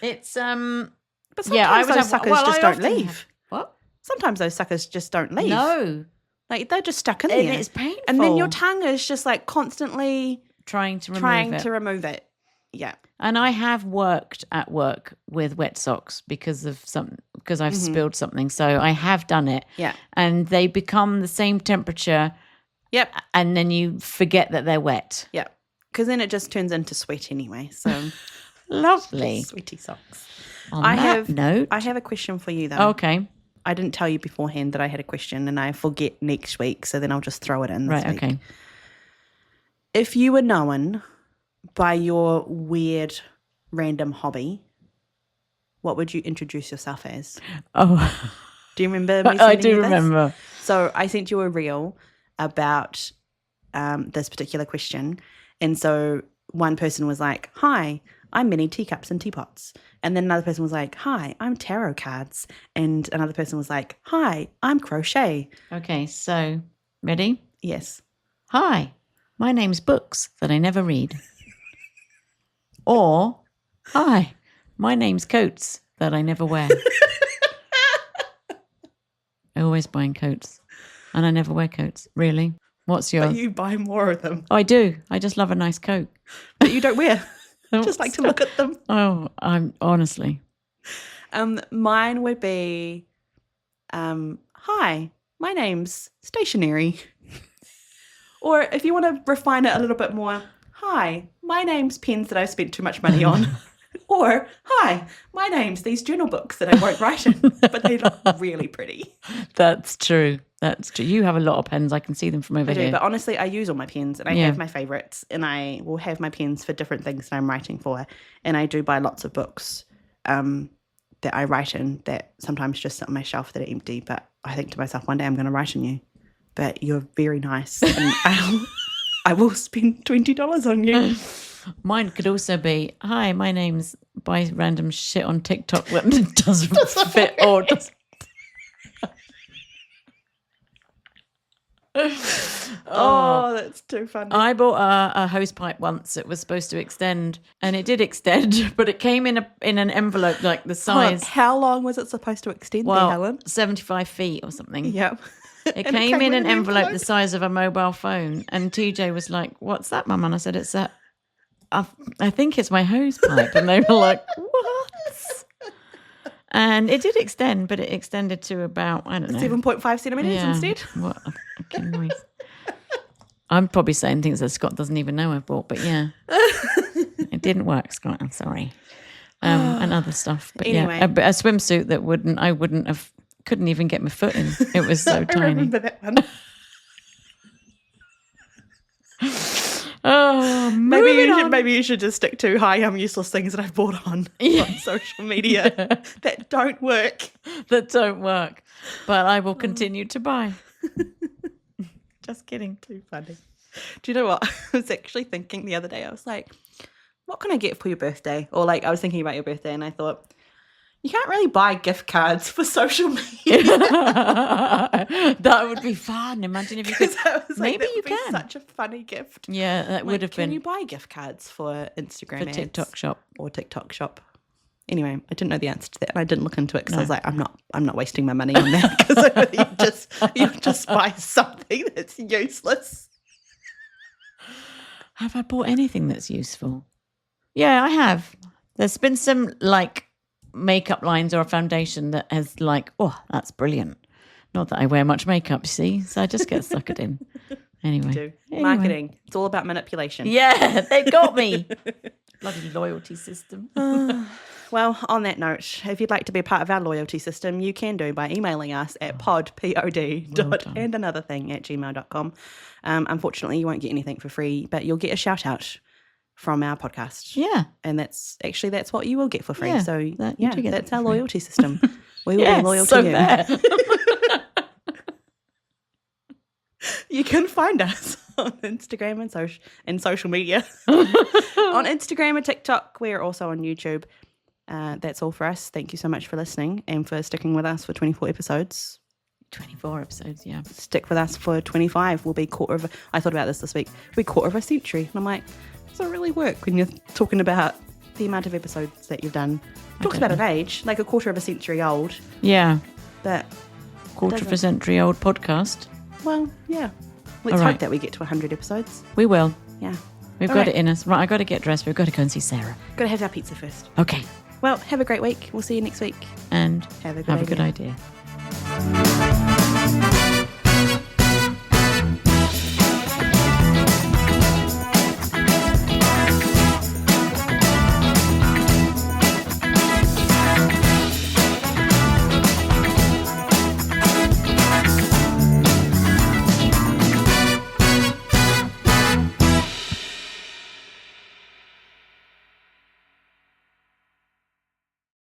S2: It's
S1: But sometimes
S2: yeah, I would
S1: those
S2: have
S1: suckers
S2: well,
S1: just
S2: I
S1: don't
S2: often
S1: leave.
S2: have- What?
S1: Sometimes those suckers just don't leave.
S2: No,
S1: Like they're just stuck in
S2: and
S1: there.
S2: it's painful.
S1: And then your tongue is just like constantly
S2: trying to remove
S1: trying
S2: it.
S1: to remove it. Yeah.
S2: And I have worked at work with wet socks because I've spilled something. So I have done it.
S1: Yeah.
S2: And they become the same temperature.
S1: Yep.
S2: And then you forget that they're wet.
S1: Yeah. Because then it just turns into sweat anyway. So
S2: Lovely.
S1: sweaty socks.
S2: On
S1: I
S2: that
S1: have
S2: note.
S1: I have a question for you though.
S2: Okay.
S1: I didn't tell you beforehand that I had a question and I forget next week, so then I'll just throw it in this
S2: Right.
S1: week.
S2: Okay.
S1: If you were known by your weird random hobby, what would you introduce yourself as?
S2: Oh,
S1: Do you remember me
S2: I
S1: sending
S2: do
S1: you this?
S2: remember.
S1: So I sent you a reel about this particular question. And so one person was like, hi, I'm mini teacups and teapots. And then another person was like, hi, I'm tarot cards. And another person was like, hi, I'm crochet.
S2: Okay. So, ready?
S1: Yes.
S2: Hi, my name's Books That I Never Read. Or, hi, my name's Coats That I Never Wear. I always buying coats and I never wear coats. Really? What's yours?
S1: But you buy more of them.
S2: I do. I just love a nice coat.
S1: But you don't wear. Just like to look at them.
S2: Oh, I'm honestly.
S1: Mine would be, hi, my name's Stationery. Or if you want to refine it a little bit more, hi, my name's pens that I've spent too much money on. Or, hi, my name's these journal books that I won't write in, but they look really pretty.
S2: That's true. That's true. You have a lot of pens. I can see them from over
S1: I do,
S2: here.
S1: but honestly, I use all my pens and I
S2: Yeah.
S1: have my favourites and I will have my pens for different things that I'm writing for. And I do buy lots of books that I write in that sometimes just sit on my shelf that are empty, but I think to myself, one day I'm going to write in you. But you're very nice and I will spend $20 on you.
S2: Mine could also be, hi, my name's buy random shit on TikTok that doesn't fit or doesn't.
S1: Oh, that's too funny.
S2: I bought a hose pipe once. It was supposed to extend, and it did extend, but it came in an envelope like the
S1: Hold on,
S2: size.
S1: how long was it supposed to extend there,
S2: Well,
S1: Helen?
S2: 75 feet or something.
S1: Yep.
S2: It
S1: And
S2: came in
S1: with
S2: an envelope the size of a mobile phone, and TJ was like, "What's that, Mum?" And I said, "It's I think it's my hose pipe." And they were like, "What?" And it did extend, but it extended to about, I don't know,
S1: 7.5 centimetres instead?
S2: What a fucking noise. I'm probably saying things that Scott doesn't even know I bought, but yeah, it didn't work, Scott. I'm sorry. And other stuff, but
S1: Anyway.
S2: yeah, a swimsuit that couldn't even get my foot in. It was so
S1: I
S2: tiny.
S1: remember that one.
S2: Oh,
S1: Maybe you should just stick to hi, I'm useless things that I've bought on social media that don't work.
S2: that don't work, but I will continue to buy. Just kidding.
S1: Too funny. Do you know what? I was actually thinking the other day, I was like, what can I get for your birthday? Or like, I was thinking about your birthday and I thought, you can't really buy gift cards for social media.
S2: That would be fun. Imagine if you could. Maybe
S1: that
S2: you
S1: would be
S2: can.
S1: Such a funny gift.
S2: Yeah, that would have
S1: Can
S2: been
S1: you buy gift cards for Instagram
S2: for
S1: ads
S2: TikTok shop.
S1: or TikTok shop? Anyway, I didn't know the answer to that, and I didn't look into it because I was like, I'm not wasting my money on that because you just buy something that's useless.
S2: Have I bought anything that's useful? Yeah, I have. There's been some like makeup lines or a foundation that has like, oh, that's brilliant. Not that I wear much makeup, you see, so I just get suckered in. Anyway.
S1: Marketing. It's all about manipulation.
S2: Yeah, they got me. Bloody loyalty system.
S1: Well, on that note, if you'd like to be a part of our loyalty system, you can do by emailing us at pod@gmail.com. Unfortunately, you won't get anything for free, but you'll get a shout out from our podcast.
S2: Yeah.
S1: And that's what you will get for free.
S2: Yeah,
S1: So
S2: that's
S1: our loyalty system. We will be loyal
S2: so
S1: to you.
S2: fair.
S1: You can find us on Instagram and social media. On Instagram and TikTok. We're also on YouTube. That's all for us. Thank you so much for listening and for sticking with us for 24 episodes.
S2: 24 episodes, yeah.
S1: Stick with us for 25. We'll be I thought about this week. We'll be quarter of a century. And I'm like, does it really work when you're talking about the amount of episodes that you've done? Talks about an age, like a quarter of a century old.
S2: Yeah.
S1: But
S2: Quarter of a century old podcast.
S1: well, yeah. Let's hope that we get to 100 episodes.
S2: We will.
S1: Yeah.
S2: We've got it in us. Right, I got to get dressed. We've got to go and see Sarah.
S1: Got to have our pizza first.
S2: Okay.
S1: Well, have a great week. We'll see you next week.
S2: And
S1: Have a
S2: have a good idea.